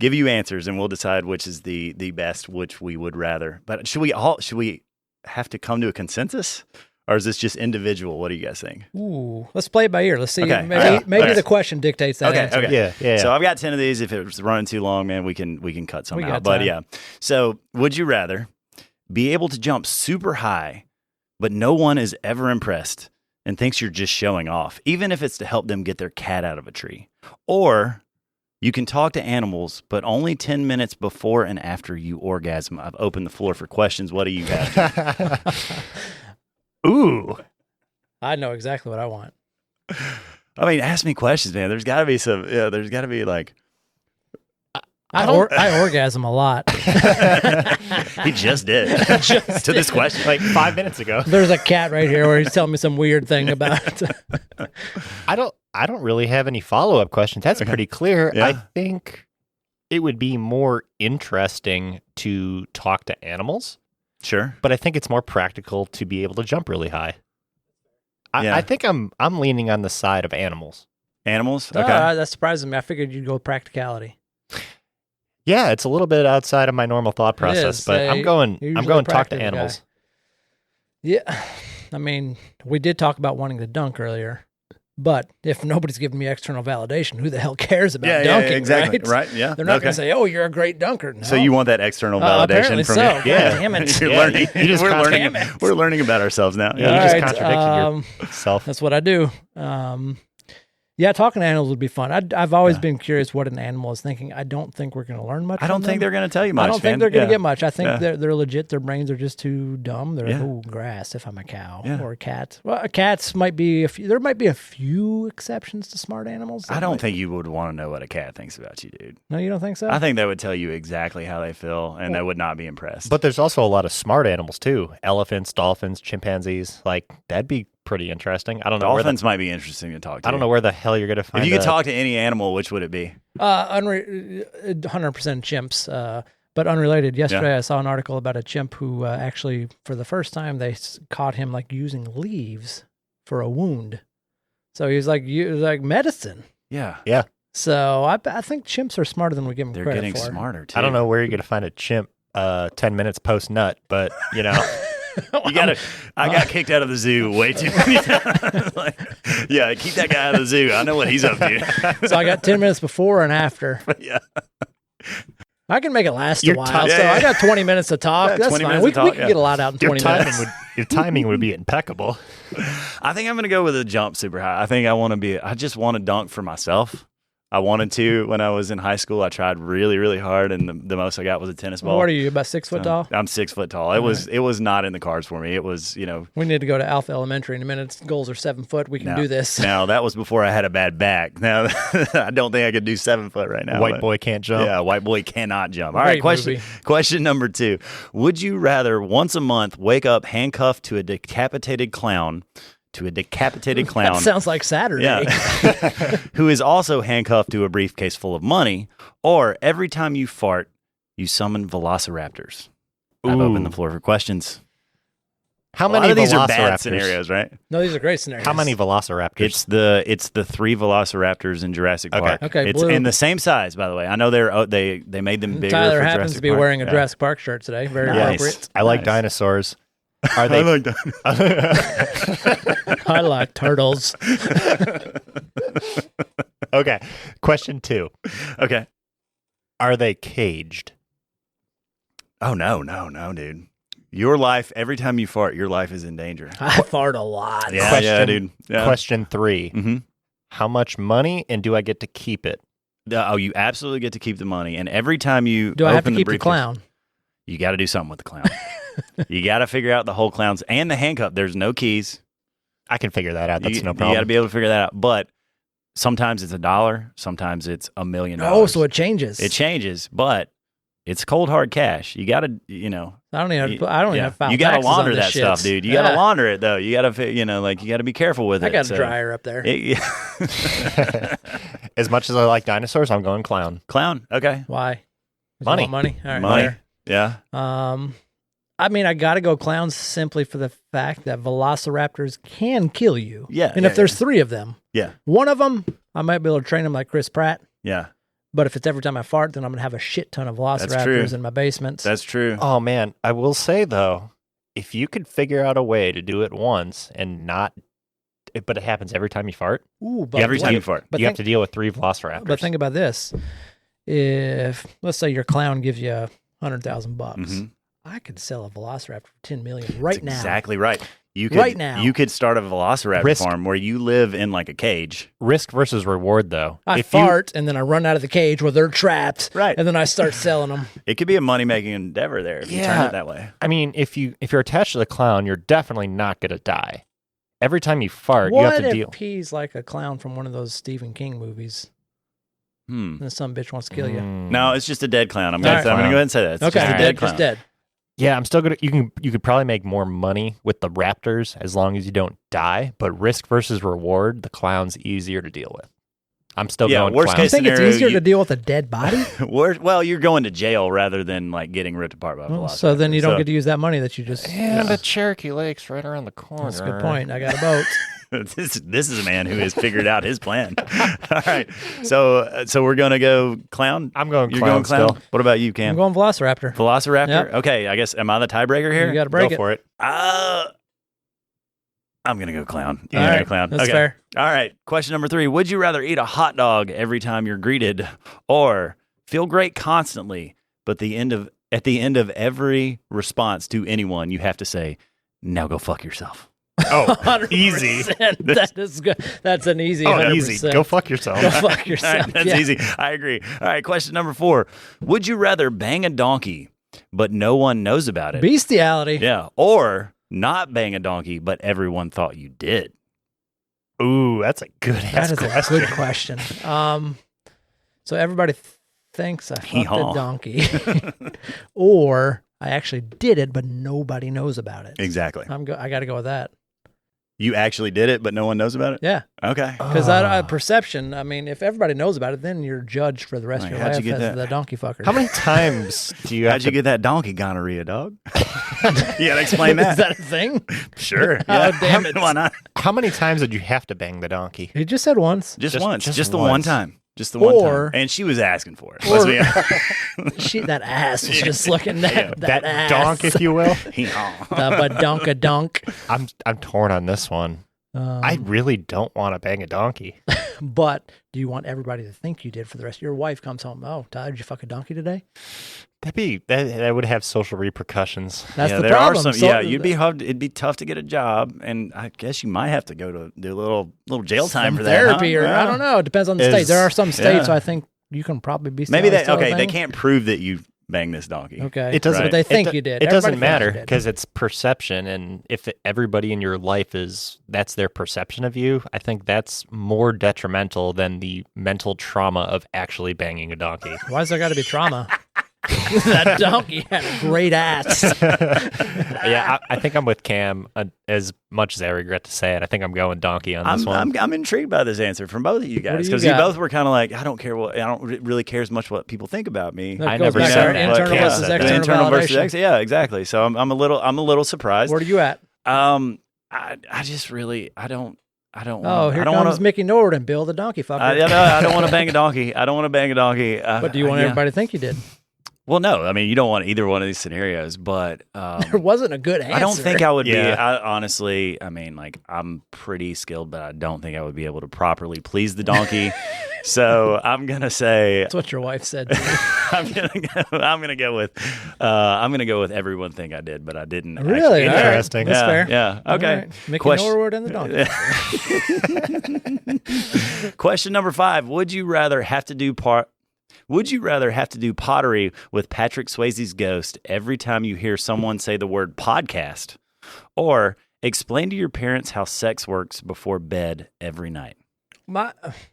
answers, and we'll decide which is the best, which we would rather. But should we have to come to a consensus? Or is this just individual? What do you guys think? Ooh, let's play it by ear. Let's see. Okay. Maybe the question dictates that answer. Okay. Yeah. So I've got 10 of these. If it's running too long, man, we can cut some out. But yeah. So would you rather be able to jump super high, but no one is ever impressed, and thinks you're just showing off, even if it's to help them get their cat out of a tree. Or you can talk to animals, but only 10 minutes before and after you orgasm. I've opened the floor for questions. What do you have? Ooh. I know exactly what I want. I mean, ask me questions, man. There's got to be some, there's got to be like. I orgasm a lot. He just did. To this question. Like 5 minutes ago. There's a cat right here where he's telling me some weird thing about. I don't really have any follow-up questions. That's pretty clear. Yeah. I think it would be more interesting to talk to animals, Sure. but I think it's more practical to be able to jump really high. Yeah. I think I'm leaning on the side of animals. Animals? Okay. That surprises me. I figured you'd go practicality. Yeah, it's a little bit outside of my normal thought process, is. but I'm You're going usually talk to practical animals. guy. Yeah. I mean, we did talk about wanting to dunk earlier, but if nobody's giving me external validation, who the hell cares about dunking? exactly. Right? Yeah. They're not going to say, "Oh, you're a great dunker." No. So you want that external apparently validation from so. me? Yeah. Damn it. You're Yeah, learning. you just We're learning about ourselves now. Yeah, All you just right, contradicted yourself. That's what I do. Yeah, talking to animals would be fun. I've always been curious what an animal is thinking. I don't think we're going to learn much. I don't from think them. they're going to tell you much. I don't think man. they're going to Yeah. get much. I think Yeah. they're legit. Their brains are just too dumb. They're like, Yeah. oh, grass if I'm a cow Yeah. or a cat. Well, cats might be there might be a few exceptions to smart animals. I don't think you would want to know what a cat thinks about you, dude. No, you don't think so? I think they would tell you exactly how they feel, and they would not be impressed. But there's also a lot of smart animals too. Elephants, dolphins, chimpanzees. Like that'd be pretty interesting. I don't know dolphins might be interesting to talk to. I don't know where the hell you're going to find If you could a- talk to any animal, which would it be? 100% chimps. But unrelated, yesterday I saw an article about a chimp who actually, for the first time, they caught him like using leaves for a wound. So he was like medicine. Yeah. Yeah. So I think chimps are smarter than we give them They're credit getting for. smarter, too. I don't know where you're going to find a chimp 10 minutes post nut, but you know. I got kicked out of the zoo way too many times. Like, yeah, keep that guy out of the zoo. I know what he's up to. So I got 10 minutes before and after. Yeah. I can make it last Your a while. time- so Yeah, I got 20 minutes to talk. Yeah, That's 20 fine. minutes We to talk, can get a lot out in 20 minutes. Your timing would be impeccable. I think I'm going to go with a jump super high. I think I just want to dunk for myself. I wanted to when I was in high school. I tried really, really hard, and the most I got was a tennis ball. What are you, about 6 foot tall? I'm 6 foot tall. It was not in the cards for me. It was, We need to go to Alpha Elementary in a minute. Goals are 7 foot. We can do this. Now, that was before I had a bad back. Now, I don't think I could do 7 foot right now. White but- boy can't jump. Yeah, white boy cannot jump. All right, Great question number 2. Would you rather once a month wake up handcuffed to a decapitated clown That sounds like Saturday. yeah, who is also handcuffed to a briefcase full of money, or every time you fart, you summon velociraptors? I've opened the floor for questions. How A many lot of these velociraptors? are bad scenarios, right? No, these are great scenarios. How many velociraptors? It's the 3 velociraptors in Jurassic Okay. Park. Okay, It's Blue. in the same size, by the way. I know they made them bigger. Tyler for happens Jurassic to be Park. wearing a Yeah. Jurassic Park shirt today. Very Nice. appropriate. I like Nice. dinosaurs. Are they? I like that. I like turtles. Okay. Question 2. Okay. Are they caged? Oh no, dude. Your life, every time you fart, your life is in danger. I fart a lot. Yeah, Question- dude. Yeah. Question 3. Mm-hmm. How much money and do I get to keep it? Oh, you absolutely get to keep the money, and every time you Do I have to open keep the briefcase, clown? you got to do something with the clown. You got to figure out the whole clown's and the handcuff. There's no keys. I can figure that out. That's you, no You got to problem. be able to figure that out. But sometimes it's $1, sometimes it's $1 million. Oh, so it changes. It changes, but it's cold hard cash. You got to, I don't even have file You got to taxes on launder this that shit. stuff, dude. You got to launder it though. You got to, you got to be careful with it. I got a so- dryer up there. As much as I like dinosaurs, I'm going clown. Clown. Okay. Why? 'Cause you Money. want money. All right. Money. Fair. Yeah. I mean, I got to go clowns simply for the fact that velociraptors can kill you. Yeah, And yeah, if there's 3 of them, Yeah. one of them, I might be able to train them like Chris Pratt. Yeah. But if it's every time I fart, then I'm going to have a shit ton of true. velociraptors in my basement. That's true. Oh, man. I will say, though, if you could figure out a way to do it once and not, but it happens every time you fart, Ooh, but Every time you fart. But you think, have to deal with 3 velociraptors. but think about this. If, let's say your clown gives you $100,000, Mhm. I could sell a velociraptor for $10 million right That's now. exactly right. You could, Right now. you could start a velociraptor farm where you live in like a cage. Risk versus reward, though. I fart, and then I run out of the cage where they're trapped. Right. And then I start selling them. It could be a money-making endeavor there if you turn it that way. I mean, if you're attached to the clown, you're definitely not going to die. Every time you fart, you What have to if deal. he's like a clown from one of those Stephen King movies? And some bitch wants to kill you. No, it's just a dead clown. I'm going to go ahead and say that. It's Okay, just a dead clown. just dead. Yeah, I'm still gonna. You could probably make more money with the raptors as long as you don't die. But risk versus reward, the clown's easier to deal with. I'm still going. Worst clown. You case think it's scenario, easier to deal with a dead body? Well, you're going to jail rather than like getting ripped apart by a velociraptor. So then you don't get to use that money that you just. And the Cherokee Lake's right around the corner. That's a good point. I got a boat. This is a man who has figured out his plan. All right, so we're gonna go clown. I'm going. You're clown going clown. still. What about you, Cam? I'm going Velociraptor. Velociraptor. Yep. Okay, I guess am I the tiebreaker here? You got to break Go it. for it. I'm gonna go clown. All You're gonna right, go clown. that's okay. fair. All right. Question number 3: would you rather eat a hot dog every time you're greeted, or feel great constantly, but at the end of every response to anyone, you have to say, "Now go fuck yourself." Oh, 100%. easy. That is good. That's an easy. Oh, 100%. easy. Go fuck yourself. Go fuck All right, yourself. that's Yeah. easy. I agree. All right. Question number 4: would you rather bang a donkey, but no one knows about it? Bestiality. Yeah. Or not bang a donkey, but everyone thought you did. Ooh, that's a good That ass is question. a good question. So everybody thinks I fucked a Hee-haw. donkey, or I actually did it, but nobody knows about it. Exactly. I got to go with that. You actually did it, but no one knows about it? Yeah, Okay. because perception. I mean, if everybody knows about it, then you're judged for the rest Like, of your how'd life you get as that? the donkey fucker. How many times do you have How'd you to get that donkey gonorrhea, dog? You gotta explain Is that. that a thing? Sure. Oh, Yeah. damn it. Why not? How many times did you have to bang the donkey? He just said once. Just Just- once. just Just the one once. time. Just the one Or- time. And she was asking for it. or- Let's be honest. That ass was just looking at That ass. donk, if you will. The badonka-dunk. I'm torn on this one. I really don't want to bang a donkey. But do you want everybody to think you did for the rest? Your wife comes home. Oh, Todd, did you fuck a donkey today? That would have social repercussions. That's Yeah, the there problem. are some. So- Yeah, it'd be tough to get a job, and I guess you might have to go to do a little jail time some for that. huh? therapy, or I Yeah. don't know. It depends on the Is- state. There are some states yeah. I think you can probably be. Maybe still a they thing. can't prove that you banged this donkey. Okay, It doesn't. But they think it, you did. It doesn't Everybody matter thinks you did. because it's perception, and if everybody in your life that's their perception of you, I think that's more detrimental than the mental trauma of actually banging a donkey. Why's there got to be trauma? That donkey had a great ass. Yeah, I think I'm with Cam. As much as I regret to say it, I think I'm going donkey on this one. I'm intrigued by this answer from both of you guys do you because you got? both were kind of like, I don't really care as much what people think about me. That I goes never back to said our that. internal Yeah, versus the external internal versus validation. external. Yeah, exactly. So I'm a little surprised. Where are you at? I just really I don't Oh, here I don't comes want to. Mickey Nord and Bill the donkey fucker. I don't want to bang a donkey. I don't want to bang a donkey. But do you want yeah. everybody to think you did? Well, no. I mean, you don't want either one of these scenarios. But There wasn't a good answer. I don't think I would be. Yeah. Honestly, I mean, like I'm pretty skilled, but I don't think I would be able to properly please the donkey. So I'm gonna say That's what your wife said to you. I'm gonna go with everyone think I did, but I didn't. Really? actually. All right. Interesting. That's Yeah, fair. Yeah. Okay. All right. Mickey Question- Norwood and the donkey. Question number 5: would you rather have to do pottery with Patrick Swayze's ghost every time you hear someone say the word podcast, or explain to your parents how sex works before bed every night?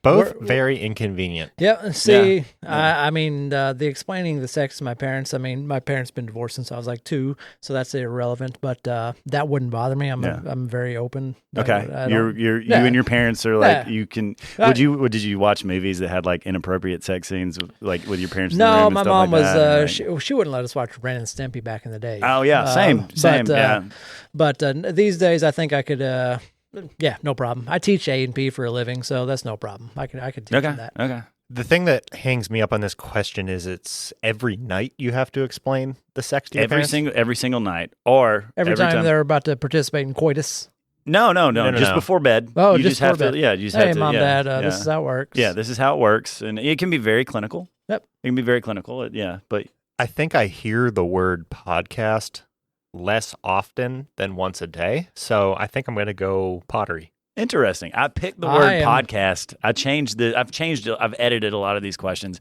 Both We're- very inconvenient. Yeah, see, Yeah. I mean, the explaining the sex to my parents, I mean, my parents been divorced since I was like 2, so that's irrelevant, but that wouldn't bother me. I'm very open. Okay, I you don't- and your parents are like Yeah. you can. I- Did you watch movies that had like inappropriate sex scenes with your parents? In the No, room and my stuff mom like was, that, and, she wouldn't let us watch Ren and Stimpy back in the day. oh yeah, same. Yeah. But these days, I think I could, yeah, no problem. I teach A&P for a living, so that's no problem. I could teach them that. Okay. The thing that hangs me up on this question is it's every night you have to explain the sex to your parents? Every single night, or Every time they're about to participate in coitus. No, just no. before bed. Oh, you just have before to. bed. Yeah, you just Hey, have to. Mom, yeah, Dad, this is how it works. Yeah, this is how it works, and it can be very clinical. Yep. It can be very clinical. Yeah, but I think I hear the word podcast less often than once a day. So I think I'm going to go pottery. Interesting. I picked the word podcast. I've edited a lot of these questions,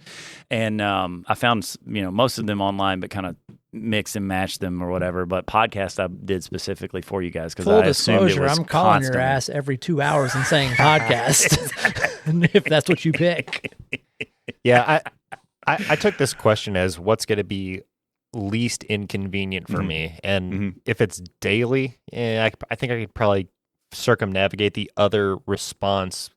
and I found most of them online, but kind of mix and match them or whatever. But podcast I did specifically for you guys because I assumed it was I'm calling constantly. your ass every 2 hours and saying podcast, if that's what you pick. Yeah, I took this question as what's going to be least inconvenient for me, and if it's daily, I think I could probably circumnavigate the other response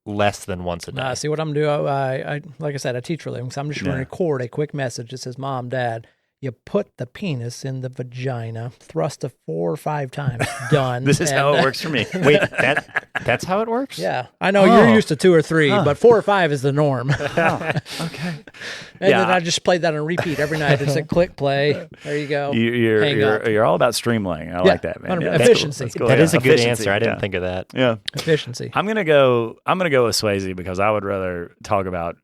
less than once a day. See what I'm doing. I like I said, I teach for a living, so I'm just going to record a quick message that says, "Mom, Dad, you put the penis in the vagina, thrust it 4 or 5 times, done." This is how it works for me. Wait, that's how it works? Yeah, I know you're used to 2 or 3, but 4 or 5 is the norm. Okay. And then I just played that on repeat every night. It's like click, play. There you go. You're all about streamlining. I like that, man. Yeah, efficiency. That's cool. That is a good Efficiency. answer. I didn't think of that. Yeah, efficiency. I'm gonna go with Swayze because I would rather talk about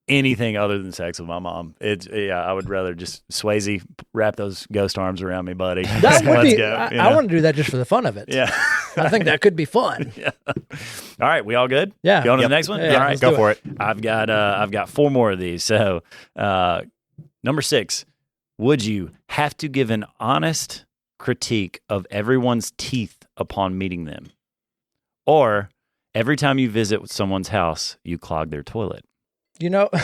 anything other than sex with my mom. I would rather just Swayze, wrap those ghost arms around me, buddy. That would Let's be. go, I want to do that just for the fun of it. Yeah, I think that could be fun. Yeah. All right, we all good? Yeah. Going to the next one. Yeah, all right, go for it. I've got 4 more of these. So, number 6, would you have to give an honest critique of everyone's teeth upon meeting them, or every time you visit someone's house, you clog their toilet?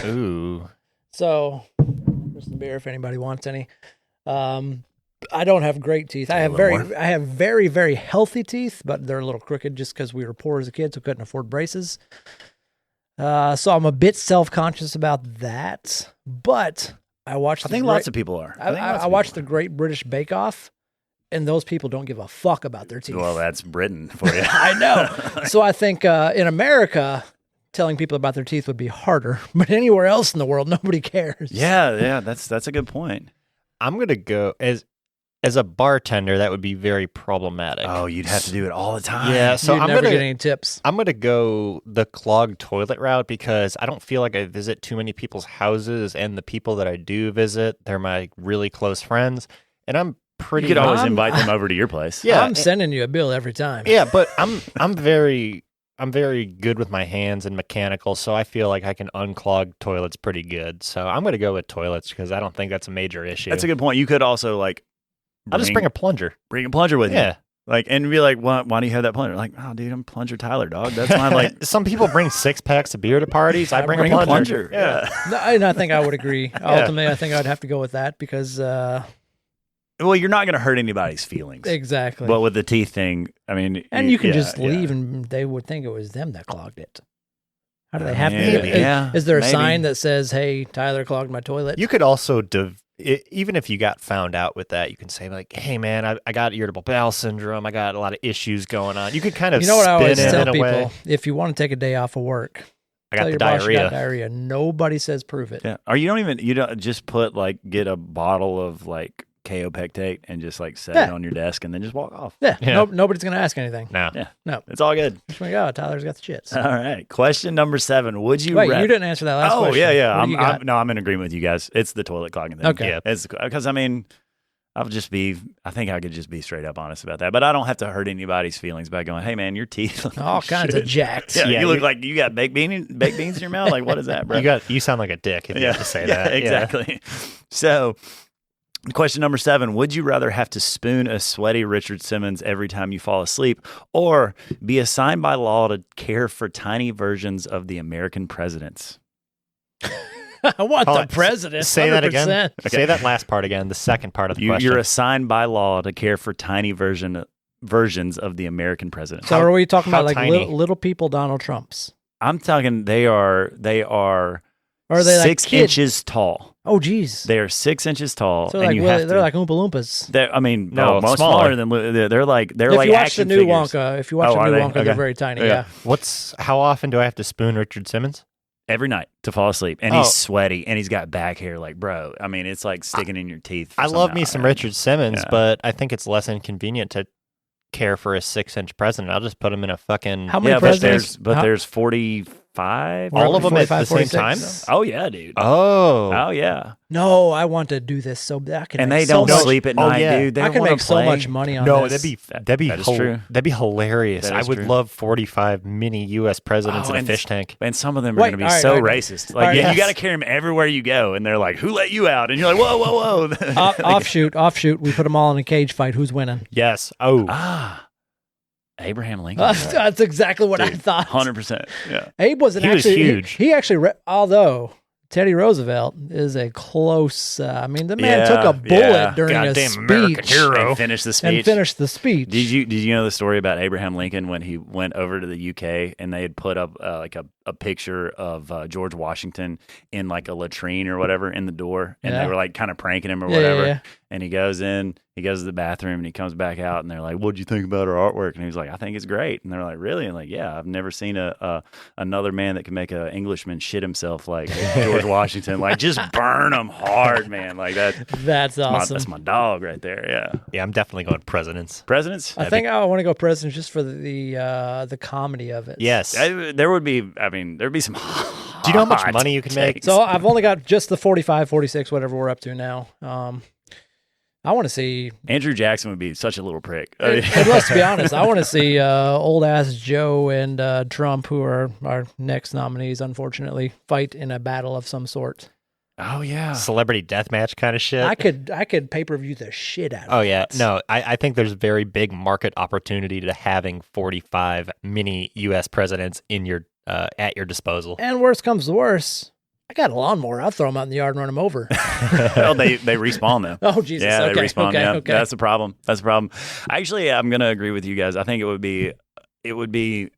Ooh. So, there's some beer if anybody wants any. I don't have great teeth. I have very, very healthy teeth, but they're a little crooked just because we were poor as a kid, so couldn't afford braces. So I'm a bit self-conscious about that. But I watched. I think lots of people are. I watched the Great British Bake Off, and those people don't give a fuck about their teeth. Well, that's Britain for you. I know. So I think in America, telling people about their teeth would be harder, but anywhere else in the world, nobody cares. Yeah, that's a good point. I'm gonna go as a bartender. That would be very problematic. Oh, you'd have to do it all the time. Yeah, so You'd never get any tips. I'm gonna go the clogged toilet route because I don't feel like I visit too many people's houses, and the people that I do visit, they're my really close friends, and I'm pretty. You could always invite them over to your place. Yeah, I'm sending you a bill every time. Yeah, but I'm very good with my hands and mechanical, so I feel like I can unclog toilets pretty good. So I'm going to go with toilets because I don't think that's a major issue. That's a good point. You could also I'll just bring a plunger. Bring a plunger with you. Yeah. And be like, why do you have that plunger? Like, oh, dude, I'm Plunger Tyler, dog. That's my Some people bring 6 packs of beer to parties. I bring a plunger. Yeah. No, and I think I would agree. Ultimately, I think I'd have to go with that because. Well, you're not going to hurt anybody's feelings. Exactly. But with the teeth thing, I mean. And you can just leave and they would think it was them that clogged it. How do they have to? Is there a sign that says, "Hey, Tyler clogged my toilet"? You could also, even if you got found out with that, you can say like, "Hey, man, I got irritable bowel syndrome. I got a lot of issues going on." You could kind of what I always spin it tell in a people: way. if you want to take a day off of work, I got tell the your boss you got diarrhea. diarrhea. Nobody says prove it. Yeah. Or you don't just put get a bottle of KO Pectate and just set it on your desk and then just walk off. Yeah. Nobody's going to ask anything. No. Yeah. No. It's all good. Just go. Tyler's got the shits. All right. Question number 7. Would you Wait, you didn't answer that last question. Oh, yeah. What do you got? I'm in agreement with you guys. It's the toilet clogging thing. Okay. Yeah. Because, I think I could just be straight up honest about that. But I don't have to hurt anybody's feelings by going, hey, man, your teeth look all kinds of jacked. Yeah, you look like you got baked beans in your mouth. Like, what is that, bro? You sound like a dick if you have to say that. Exactly. So, question number 7, would you rather have to spoon a sweaty Richard Simmons every time you fall asleep or be assigned by law to care for tiny versions of the American presidents? I want the president. Say 100%. that again. Okay. Say that last part again, the second part of the question. You're assigned by law to care for tiny versions of the American presidents. So are we talking about little people Donald Trumps? I'm talking they are Or are they 6 inches tall. Oh, geez. They are 6 inches tall. So and they're like Oompa Loompas. Much smaller than they're like if you watch action the new figures. Wonka, Okay. they're very tiny. Yeah. How often do I have to spoon Richard Simmons? Every night to fall asleep, and he's sweaty, and he's got back hair. Like, bro, I mean, it's like sticking in your teeth. I love me some Richard Simmons, but I think it's less inconvenient to care for a 6-inch president. I'll just put him in a fucking. How many presidents? There's 40 45. All of them at 45, the same 46. time? Oh yeah, dude. Oh. Yeah. No, I want to do this so bad. I can And make they so don't much- sleep at Oh, night, yeah. dude. They I can wanna make so play. much money on No, this. that'd be That is true. That'd be hilarious. That I is would true. love 45 mini U.S. presidents in a and- fish tank. And some of them are Wait, going to be all right, so all right. racist. All Like, right. yeah, you Yes. got to carry them everywhere you go. And they're like, who let you out? And you're like, whoa, whoa, whoa. Offshoot. We put them all in a cage fight. Who's winning? Yes. Oh. Abraham Lincoln. That's exactly what I Dude, thought. 100%. Yeah. Abe wasn't He was actually huge. He actually, although Teddy Roosevelt is a close. I mean, the man took a bullet during a Goddamn speech American hero. And finish the speech. and finished the speech. Did you know the story about Abraham Lincoln when he went over to the UK and they had put up like a picture of George Washington in like a latrine or whatever in the door, and Yeah. they were like kind of pranking him or Yeah, whatever. yeah. And he goes in, he goes to the bathroom, and he comes back out, and they're like, "What'd you think about our artwork?" And he was like, "I think it's great." And they're like, "Really?" And like, "Yeah, I've never seen another man that can make an Englishman shit himself like George Washington. Like, just burn him hard, man. Like that." That's awesome. That's my dog right there. Yeah. Yeah, I'm definitely going presidents. Presidents? I think I want to go president just for the comedy of it. Yes. There would be, there'd be some. Do you know how much money you can make? So I've only got just the 45, 46, whatever we're up to now. I want to see. Andrew Jackson would be such a little prick. And let's be honest, I want to see old ass Joe and Trump, who are our next nominees, unfortunately, fight in a battle of some sort. Oh yeah. Celebrity deathmatch kind of shit. I could pay-per-view the shit out of Oh yeah, that. no, I think there's very big market opportunity to having 45 mini U.S. presidents in your at your disposal. And worst comes to worst, I got a lawnmower. I'll throw them out in the yard and run them over. Well, they respawn though. Oh Jesus! Yeah, okay, they respawn. okay, yeah, okay. that's the problem. That's the problem. Actually, I'm gonna agree with you guys. I think it would be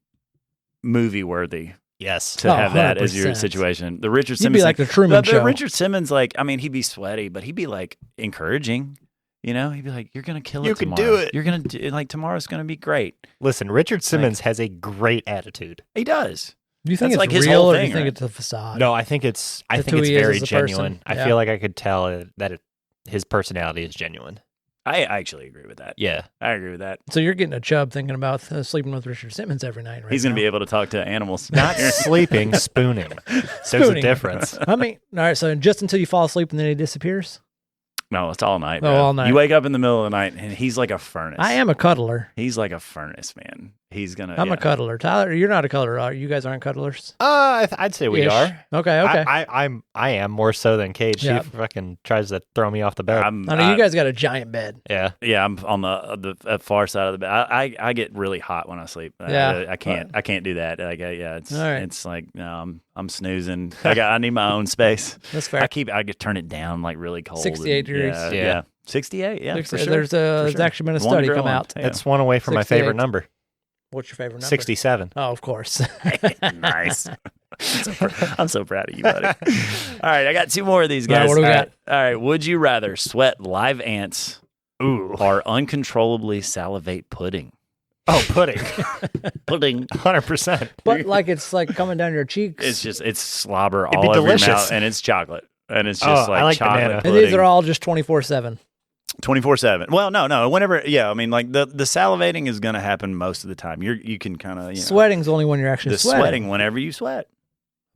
movie worthy Yes. to have that as your 100%. situation. The Richard You'd Simmons be like thing- the Truman the Show. Richard Simmons, like, I mean, he'd be sweaty, but he'd be like encouraging. You know, he'd be like, "You're gonna kill it. You can tomorrow. do it. You're gonna do like tomorrow's gonna be great." Listen, Richard Simmons has a great attitude. He does. Do you think That's it's like his real, whole or do you thing, think right? it's a facade? No, I think it's That's who he is very as a person. genuine. I Yeah. feel like I could tell that his personality is genuine. I actually agree with that. Yeah. I agree with that. So you're getting a chub thinking about sleeping with Richard Simmons every night, right? He's going to now. be able to talk to animals. Not sleeping, spooning. There's a Spooning. difference. I mean, all right. So just until you fall asleep and then he disappears. No, it's all night. Oh, Bro. all night. You wake up in the middle of the night and he's like a furnace. I am a cuddler. He's like a furnace, man. He's gonna. I'm a cuddler. Tyler, you're not a cuddler. Are you? You guys aren't cuddlers. I'd say we Ish. are. Okay. Okay. I am more so than Kate. She Yeah. fucking tries to throw me off the bed. I know you guys got a giant bed. yeah. Yeah, I'm on the far side of the bed. I get really hot when I sleep. Yeah. I can't do that. Like, it's All right. it's like no, I'm snoozing. I need my own space. That's fair. I could turn it down like really cold. 68 degrees. Yeah, Yeah. yeah. 68. Yeah, for sure. There's actually been a study come out. Yeah. It's one away from my 68. favorite number. What's your favorite number? 67. Oh, of course. Nice. I'm so proud of you, buddy. All right, I got two more of these All right, guys. what do we got? All right, would you rather sweat live ants or uncontrollably salivate pudding? Oh, pudding. Pudding. 100%. But like it's like coming down your cheeks. It's slobber It'd all be over your delicious. mouth, and it's chocolate, and it's Oh, just I like chocolate banana. and pudding. these are all just 24/7. 24/7. Well, no. Whenever, yeah. I mean, like the salivating is going to happen most of the time. You can kind of Sweating's only when you're actually the sweating. sweating whenever you sweat.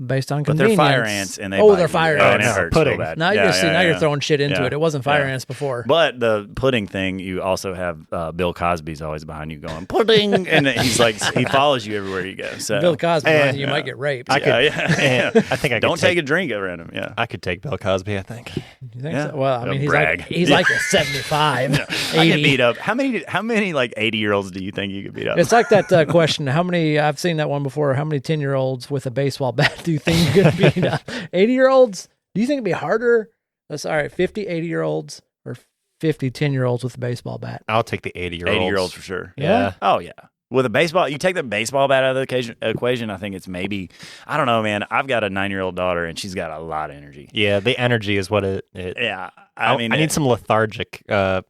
Based on But convenience. they're fire ants, and they Oh, bite they're you. fire Oh, and ants. it hurts Pudding. so bad. Now Yeah, now you're yeah. throwing shit into Yeah. it. It wasn't fire Yeah. ants before. But the pudding thing, you also have Bill Cosby's always behind you going pudding, and he's like he follows you everywhere you go. So Bill Cosby, And- you might get raped. I could- yeah. I think I could Don't take a drink around him. Yeah. I could take Bill Cosby, I think. You think Yeah. so? Well, I mean, he's brag. like he's like a 75, I 80. get beat up. How many like 80-year-olds do you think you could beat up? It's like that question. How many? I've seen that one before. How many 10-year-olds with a baseball bat do you think you could beat up? 80-year-olds? Do you think it'd be harder? That's all right. 50 80-year-olds or 50 10-year-olds with a baseball bat? I'll take the 80-year-olds. 80-year-olds for sure. Yeah. Oh yeah. With a baseball, you take the baseball bat out of the equation. I think it's maybe, I don't know, man. I've got a 9-year-old daughter, and she's got a lot of energy. Yeah, the energy is what it Yeah, I mean, I need some lethargic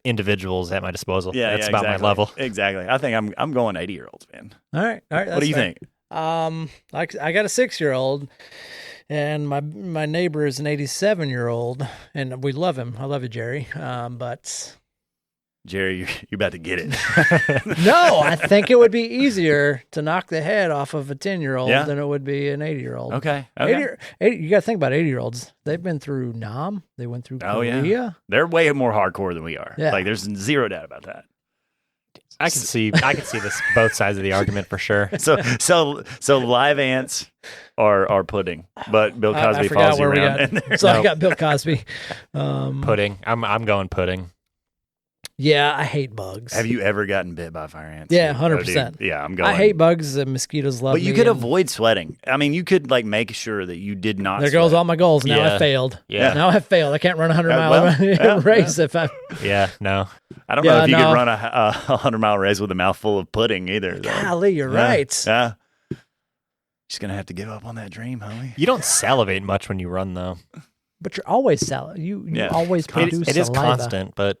individuals at my disposal. Yeah, That's yeah, about exactly. my level. Exactly. I think I'm going 80-year-olds, man. All right. What do you think? I got a 6-year-old, and my neighbor is an 87-year-old, and we love him. I love you, Jerry. But Jerry, you're about to get it. No, I think it would be easier to knock the head off of a 10-year-old Yeah. than it would be an 80-year-old. Okay. 80, you got to think about 80-year-olds. They've been through Nam. They went through Korea. Yeah. They're way more hardcore than we are. Yeah. Like, there's zero doubt about that. I can see this both sides of the argument for sure. So live ants are pudding, but Bill Cosby I forgot follows you where we around. got. So I got Bill Cosby. Pudding. I'm going pudding. Yeah, I hate bugs. Have you ever gotten bit by fire ants? Yeah, Oh, 100%. dude. Yeah, I'm going. I hate bugs. Mosquitoes love But me. you could and avoid sweating. I mean, you could like make sure that you did not. There goes sweat. all my goals. Now Yeah. I failed. Yeah. Now I failed. I can't run a 100-mile well, race if I. Yeah, no. I don't know if you no. could run a 100-mile race with a mouthful of pudding either. though. Golly, you're Yeah. right. Yeah. Just gonna have to give up on that dream, homie. You don't salivate much when you run, though. But you're always salad. You Yeah. always produce It is saliva. constant, but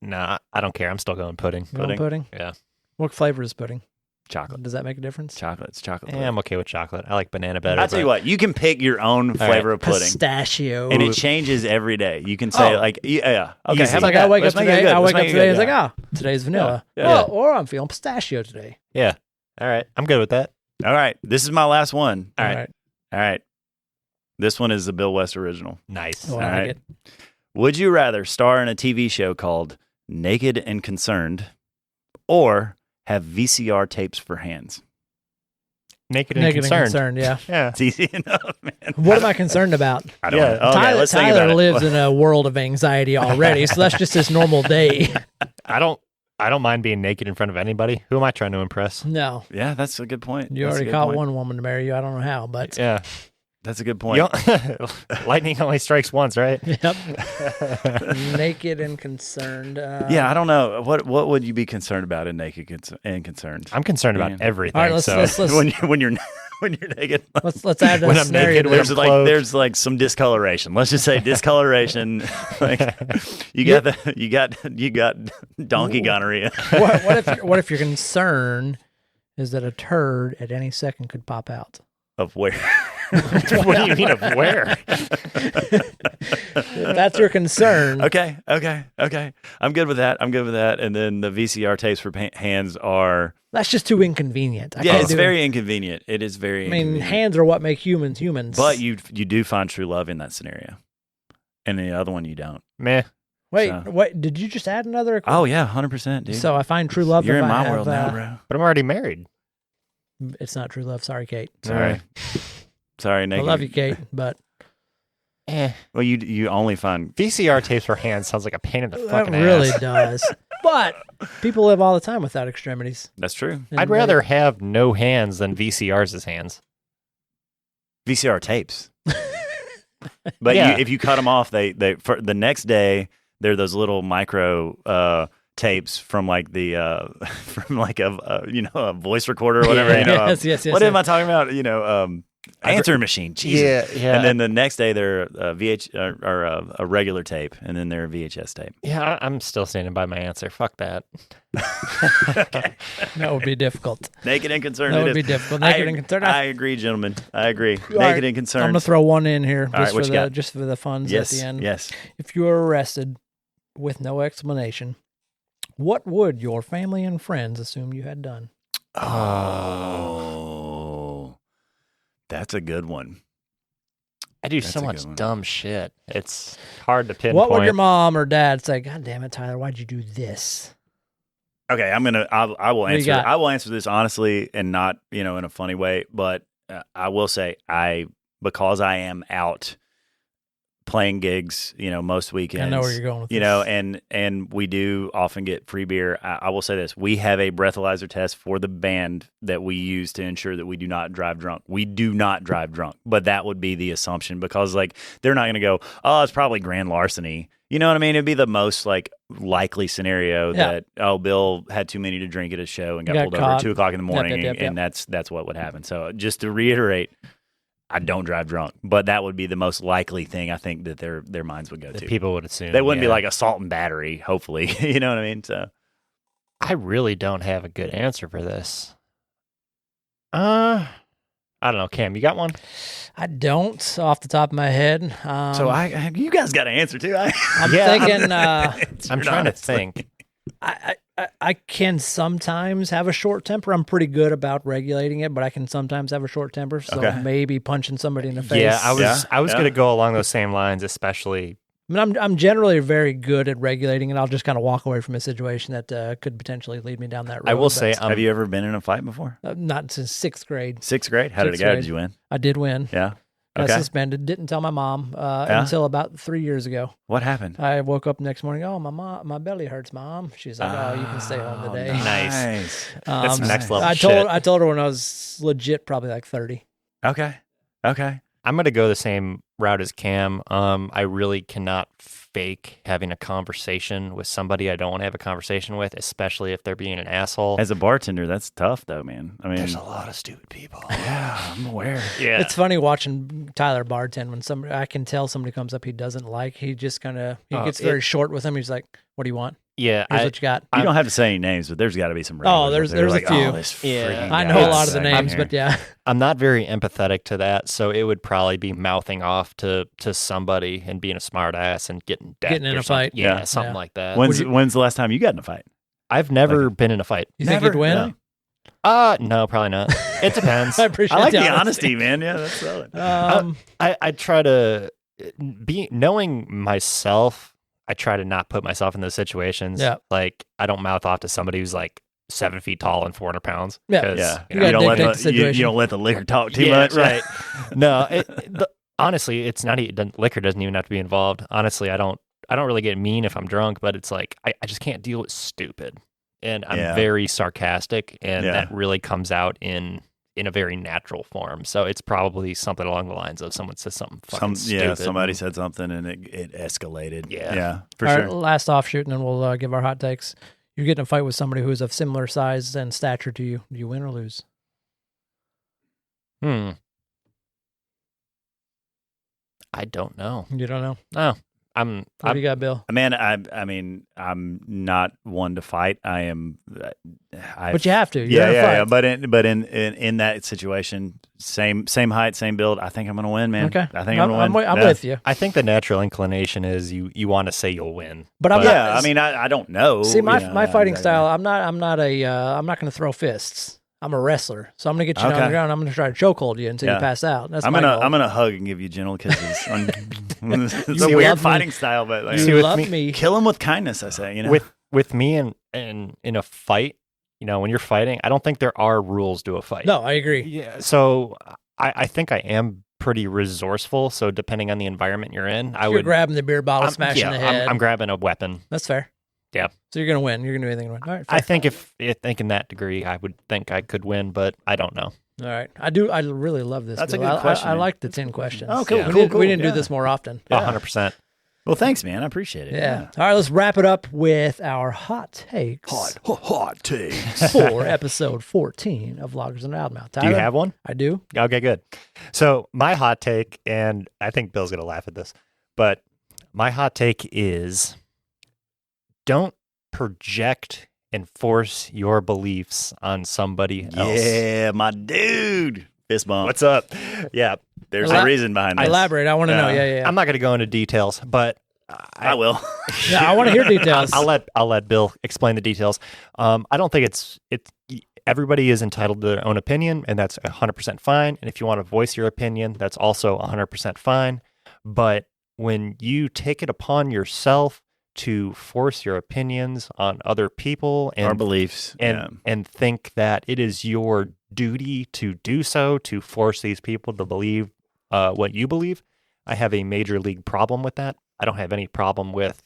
nah, I don't care. I'm still going pudding. You want pudding? Yeah. What flavor is pudding? Chocolate. Does that make a difference? Chocolate. It's chocolate. Yeah, I'm okay with chocolate. I like banana better. I'll tell you what, you can pick your own flavor of pudding. Pistachio. And it changes every day. You can say Okay, Easy. how It's about like that? I wake up Let's make it today. good. I Let's wake up make it today. good. It's like, today's vanilla. Yeah. Well, or I'm feeling pistachio today. Yeah. All right. I'm good with that. All right, this is my last one. All right. All right. This one is the Bill West original. Nice. Oh, All I like right. it. Would you rather star in a TV show called Naked and Concerned or have VCR tapes for hands? Naked and Naked and concerned. concerned, yeah. Yeah. It's easy enough, man. What am I concerned about? I don't Yeah. know. Okay, let's think Tyler about lives it. in a world of anxiety already, so that's just his normal day. I don't mind being naked in front of anybody. Who am I trying to impress? No, Yeah, that's a good point. you That's a already good caught point. one woman to marry you. I don't know how, but Yeah. That's a good point. Lightning only strikes once, right? yep. Naked and concerned. Yeah, I don't know. What would you be concerned about in Naked and Concerned? I'm concerned about Yeah. everything. All right, so let's when you're naked. let's add a When I'm scenario. naked, to when this. I'm There's like some discoloration. Let's just say discoloration. Like you got donkey gonorrhea. What if your concern is that a turd at any second could pop out? Of where? what do you mean of where? If that's your concern. Okay. I'm good with that. And then the VCR tapes for hands are. That's just too inconvenient. I Yeah, can't it's do it. very inconvenient. It is very. I mean, inconvenient. hands are what make humans humans. But you do find true love in that scenario, and the other one you don't. Meh. wait, so- wait. Did you just add another? Oh yeah, 100%, dude. So I find true love. You're if in I my have, world now, bro. But I'm already married. It's not true love. Sorry, Kate. Sorry, I Naked. love you, Kate, but Well, you only find VCR tapes for hands sounds like a pain in the that fucking really ass. does. But people live all the time without extremities. that's true. And I'd rather have no hands than VCRs as hands. VCR tapes. But Yeah. if you cut them off, they for the next day they're those little micro tapes from like the from like a voice recorder or whatever. Yeah. Yes. What am I talking about? Answering machine. Jesus. Yeah. And then the next day they're a regular tape, and then they're a VHS tape. Yeah, I'm still standing by my answer. Fuck that. That would be difficult. Naked and Concerned. That it would be is. difficult. Naked and Concerned. I agree, gentlemen. I agree. All Naked right, and Concerned. I'm gonna throw one in here All right, just what for you got? just for the funds yes. at the end. Yes. If you were arrested with no explanation, what would your family and friends assume you had done? Oh, that's a good one. I do That's so a much good one. dumb shit. It's hard to pinpoint. What would your mom or dad say? God damn it, Tyler, why'd you do this? Okay, I will What do you answer. got? I will answer this honestly and not in a funny way, but I will say because I am out playing gigs, most weekends. I know where you're going with this. and we do often get free beer. I will say this: we have a breathalyzer test for the band that we use to ensure that we do not drive drunk. We do not drive drunk, but that would be the assumption because they're not going to go, oh, it's probably grand larceny. You know what I mean? It'd be the most likely scenario that Bill had too many to drink at a show and got pulled over caught. at 2:00 in the morning, Yep. and that's what would happen. So just to reiterate, I don't drive drunk, but that would be the most likely thing I think that their minds would go that to. people would assume? They wouldn't be yeah. like assault and battery, hopefully. You know what I mean? So I really don't have a good answer for this. I don't know. Cam, you got one? I don't, off the top of my head. you guys got an answer too. I'm Yeah, thinking. I'm trying to think. I can sometimes have a short temper. I'm pretty good about regulating it, but I can sometimes have a short temper. So maybe punching somebody in the face. Yeah, I was going to go along those same lines, especially. I mean, I'm generally very good at regulating, and I'll just kind of walk away from a situation that could potentially lead me down that road. I will say, have you ever been in a fight before? Not since 6th grade. 6th grade? How did it go? Did you win? I did win. Yeah. Got suspended. Didn't tell my mom until about 3 years ago. What happened? I woke up next morning. Oh, my belly hurts, Mom. She's like, oh, you can stay home today. Nice. That's next level. I told her when I was legit, probably like 30. Okay. I'm going to go the same route as Cam. I really cannot fake having a conversation with somebody I don't want to have a conversation with, especially if they're being an asshole. As a bartender, that's tough, though, man. I mean, there's a lot of stupid people. Yeah, I'm aware. Yeah, it's funny watching Tyler bartend when I can tell somebody comes up he doesn't like. He just kind of gets very short with him. He's like, "What do you want? Yeah, here's what you got." You don't have to say any names, but there's got to be some. There's like, a few. I know a lot of the names, but yeah, I'm not very empathetic to that, so it would probably be mouthing off to somebody and being a smart ass and getting in a fight. Yeah, something like that. When's the last time you got in a fight? I've never been in a fight. You think you'd win? No, probably not. It depends. I appreciate I like the honesty, man. Yeah, that's solid. I try to knowing myself. I try to not put myself in those situations. Yeah. Like, I don't mouth off to somebody who's like 7 feet tall and 400 pounds. Yeah. You don't let the liquor talk too much. Right. No, honestly, it's not even, liquor doesn't even have to be involved. Honestly, I don't really get mean if I'm drunk, but it's like, I just can't deal with stupid. And I'm very sarcastic, and that really comes out in a very natural form. So it's probably something along the lines of someone says something fucking stupid. Yeah, somebody said something and it escalated. Yeah, for All sure. Right, last offshoot, and then we'll give our hot takes. You get in a fight with somebody who is of similar size and stature to you. Do you win or lose? I don't know. You don't know? No. What do you got, Bill? Man, I mean, I'm not one to fight. I am. But you have to. Yeah. But in that situation, same height, same build. I think I'm going to win, man. Okay. I think I'm going to win. I'm with you. I think the natural inclination is you want to say you'll win. But I'm not. I mean, I don't know. See, my fighting style. I'm not going to throw fists. I'm a wrestler, so I'm going to get you down on the ground. I'm going to try to chokehold you until you pass out. That's I'm gonna hug and give you gentle kisses. It's a weird fighting style, but like, you love me. Kill him with kindness. I say, with me and in a fight, when you're fighting, I don't think there are rules to a fight. No, I agree. Yeah, so I think I am pretty resourceful. So depending on the environment you're in, You're grabbing the beer bottle, smashing the head. I'm grabbing a weapon. That's fair. Yeah. So you're going to win. You're going to do anything to win. All right. I think if in that degree, I would think I could win, but I don't know. All right. I do. I really love this. That's Bill. a good question. I like the 10 questions. Oh, cool. Yeah. We didn't do this more often. 100%. Well, thanks, man. I appreciate it. Yeah. All right. Let's wrap it up with our hot takes. Hot takes for episode 14 of Loggers and Loudmouth. Tyler, Do you have one? I do. Okay, good. So my hot take, and I think Bill's going to laugh at this, but my hot take is don't project and force your beliefs on somebody else. Yeah, my dude. Fist bump. What's up? Yeah. There's a reason behind this. Elaborate. I want to know. Yeah. I'm not going to go into details, but I will. Yeah, I want to hear details. I'll let Bill explain the details. I don't think it's everybody is entitled to their own opinion, and that's 100% fine. And if you want to voice your opinion, that's also 100% fine. But when you take it upon yourself to force your opinions on other people and our beliefs and think that it is your duty to do so, to force these people to believe what you believe, I have a major league problem with that. I don't have any problem with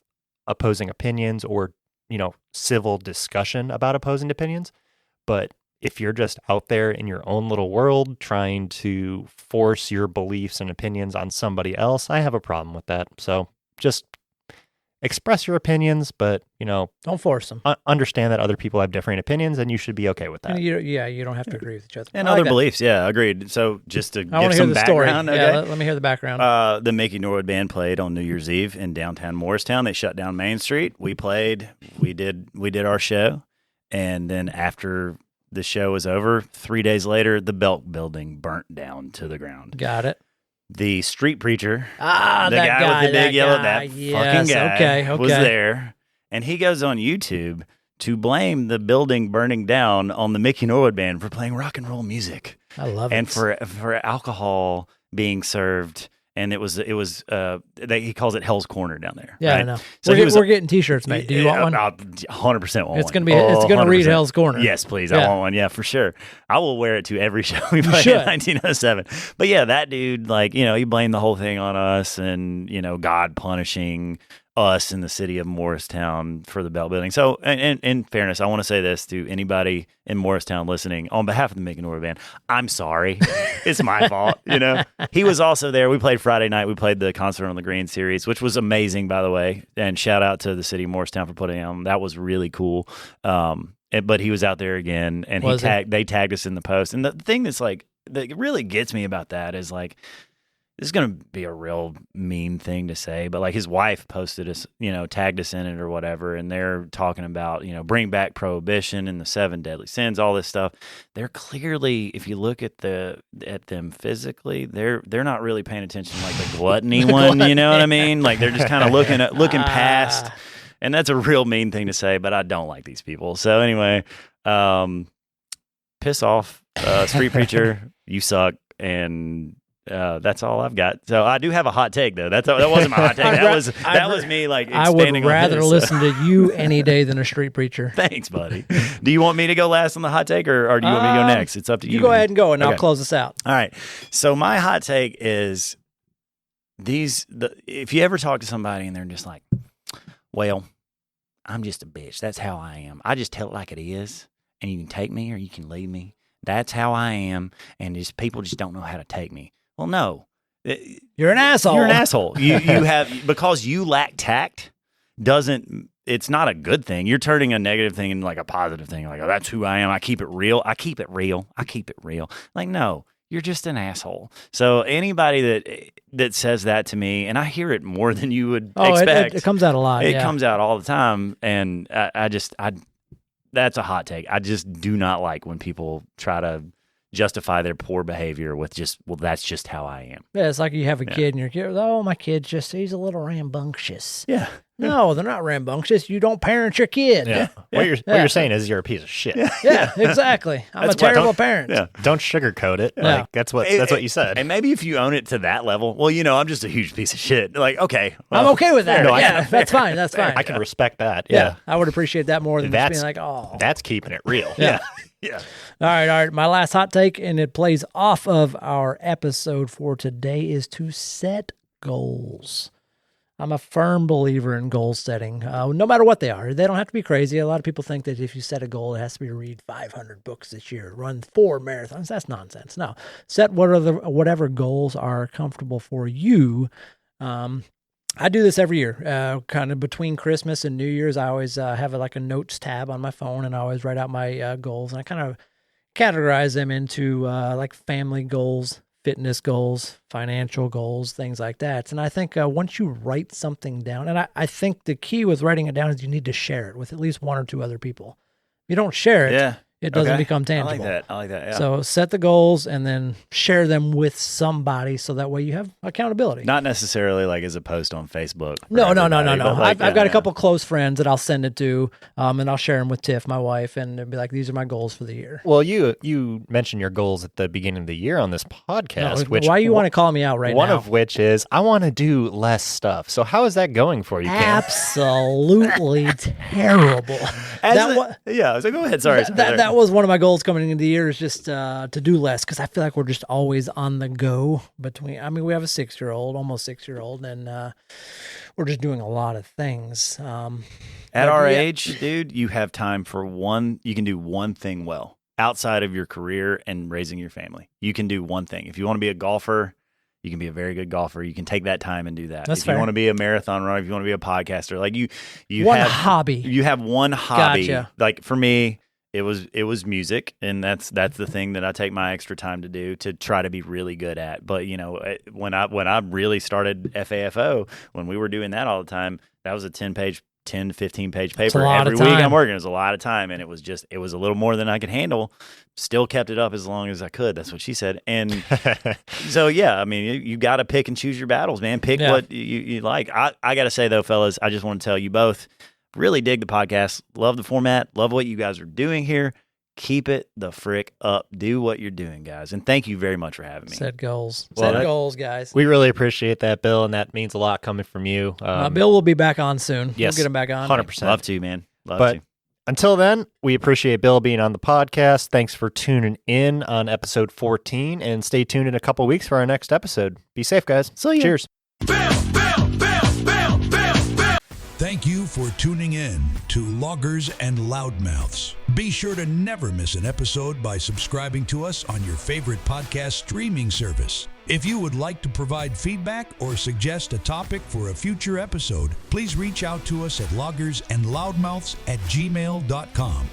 opposing opinions or, civil discussion about opposing opinions. But if you're just out there in your own little world trying to force your beliefs and opinions on somebody else, I have a problem with that. So just express your opinions, but, don't force them. Understand that other people have different opinions, and you should be okay with that. And you don't have to agree with each other. And other beliefs, agreed. So just to give some background. Okay? Yeah, let me hear the background. The Mickey Norwood Band played on New Year's Eve in downtown Morristown. They shut down Main Street. We played. We did our show, and then after the show was over, 3 days later, the Belk building burnt down to the ground. Got it. The street preacher, the guy with the big yellow, guy. fucking guy, Okay. was there, and he goes on YouTube to blame the building burning down on the Mickey Norwood Band for playing rock and roll music. I love and it. for alcohol being served. And he calls it Hell's Corner down there. Yeah, right? I know. So we're getting T-shirts, mate. Do you want one? 100% want It's one. It's gonna read 100%. Hell's Corner. Yes, please. Yeah. I want one. Yeah, for sure. I will wear it to every show we play in 1907. But yeah, that dude, like, he blamed the whole thing on us and, God punishing us in the city of Morristown for the Bell Building. So, in fairness, I want to say this to anybody in Morristown listening on behalf of the Mickey Norwood Band. I'm sorry. It's my fault. He was also there. We played Friday night. We played the Concert on the Green series, which was amazing, by the way. And shout out to the city of Morristown for putting it on. That was really cool. But he was out there again, and they tagged us in the post. And the thing that really gets me about that is like, this is going to be a real mean thing to say, but like his wife posted us, tagged us in it or whatever, and they're talking about, bring back prohibition and the 7 deadly sins, all this stuff. They're clearly, if you look at them physically, they're not really paying attention to like the gluttony one, you know what I mean? Like they're just kind of looking past, and that's a real mean thing to say, but I don't like these people. So anyway, piss off, street preacher, you suck, and that's all I've got. So I do have a hot take though. That wasn't my hot take. That was me like expanding. I would rather on this. listen to you any day than a street preacher. Thanks, buddy. Do you want me to go last on the hot take, or do you want me to go next? It's up to you. You go ahead and go, and I'll close us out. All right. So my hot take is if you ever talk to somebody and they're just like, well, I'm just a bitch. That's how I am. I just tell it like it is, and you can take me or you can leave me. That's how I am, and people just don't know how to take me. Well, no. You're an asshole. You're an asshole. You have, because you lack tact, it's not a good thing. You're turning a negative thing into like a positive thing. Like, oh, that's who I am. I keep it real. I keep it real. Like, no, you're just an asshole. So anybody that says that to me, and I hear it more than you would expect. It comes out a lot. It comes out all the time. And that's a hot take. I just do not like when people try to justify their poor behavior with that's just how I am. Yeah, it's like you have a kid and your kid, my kid's he's a little rambunctious. Yeah. No, they're not rambunctious. You don't parent your kid. Yeah. What you're saying is you're a piece of shit. Yeah, exactly. I'm a terrible parent. Yeah. Don't sugarcoat it. Yeah. Like that's what you said. And maybe if you own it to that level, well, I'm just a huge piece of shit. Like, okay. Well, I'm okay with that. That's fine. That's fine. I can respect that. Yeah. I would appreciate that more than just being like, oh. That's keeping it real. Yeah. Yeah. All right. My last hot take, and it plays off of our episode for today, is to set goals. I'm a firm believer in goal setting, no matter what they are. They don't have to be crazy. A lot of people think that if you set a goal, it has to be to read 500 books this year, run 4 marathons. That's nonsense. No, set whatever goals are comfortable for you. I do this every year, kind of between Christmas and New Year's. I always have like a notes tab on my phone, and I always write out my goals, and I kind of categorize them into like family goals, fitness goals, financial goals, things like that. And I think once you write something down, and I think the key with writing it down is you need to share it with at least 1 or 2 other people. If you don't share it, it doesn't become tangible. I like that. Yeah. So set the goals and then share them with somebody so that way you have accountability. Not necessarily like as a post on Facebook. No. Like, I've got a couple close friends that I'll send it to, and I'll share them with Tiff, my wife, and it'll be like, these are my goals for the year. Well, you mentioned your goals at the beginning of the year on this podcast. Why you want to call me out right now? One of which is I want to do less stuff. So how is that going for you, Cam? Absolutely terrible. So go ahead. Sorry. That was one of my goals coming into the year, is just to do less, because I feel like we're just always on the go. We have a 6-year-old, almost 6-year-old, and we're just doing a lot of things. At our age, dude, you have time for you can do one thing well outside of your career and raising your family. You can do one thing. If you want to be a golfer, you can be a very good golfer. You can take that time and do that. That's if fair. You want to be a marathon runner, if you want to be a podcaster, like you have hobby. You have one hobby. Gotcha. Like for me, it was music, and that's the thing that I take my extra time to do, to try to be really good at. But when I really started FAFO, when we were doing that all the time, that was a 10 to 15-page paper every week I'm working. It was a lot of time, and it was a little more than I could handle. Still kept it up as long as I could. That's what she said. And so, I mean, you got to pick and choose your battles, man. Pick what you like. I got to say, though, fellas, I just want to tell you both, Really dig the podcast. Love the format. Love what you guys are doing here. Keep it the frick up. Do what you're doing, guys. And thank you very much for having me. Set goals. Well, Set goals, guys. We really appreciate that, Bill, and that means a lot coming from you. Bill will be back on soon. Yes, We'll get him back on. 100%. Love to, man. Love But to. until then, we appreciate Bill being on the podcast. Thanks for tuning in on episode 14, and stay tuned in a couple weeks for our next episode. Be safe, guys. See ya. Cheers. Thank you for tuning in to Loggers and Loudmouths. Be sure to never miss an episode by subscribing to us on your favorite podcast streaming service. If you would like to provide feedback or suggest a topic for a future episode, please reach out to us at loggersandloudmouths@gmail.com.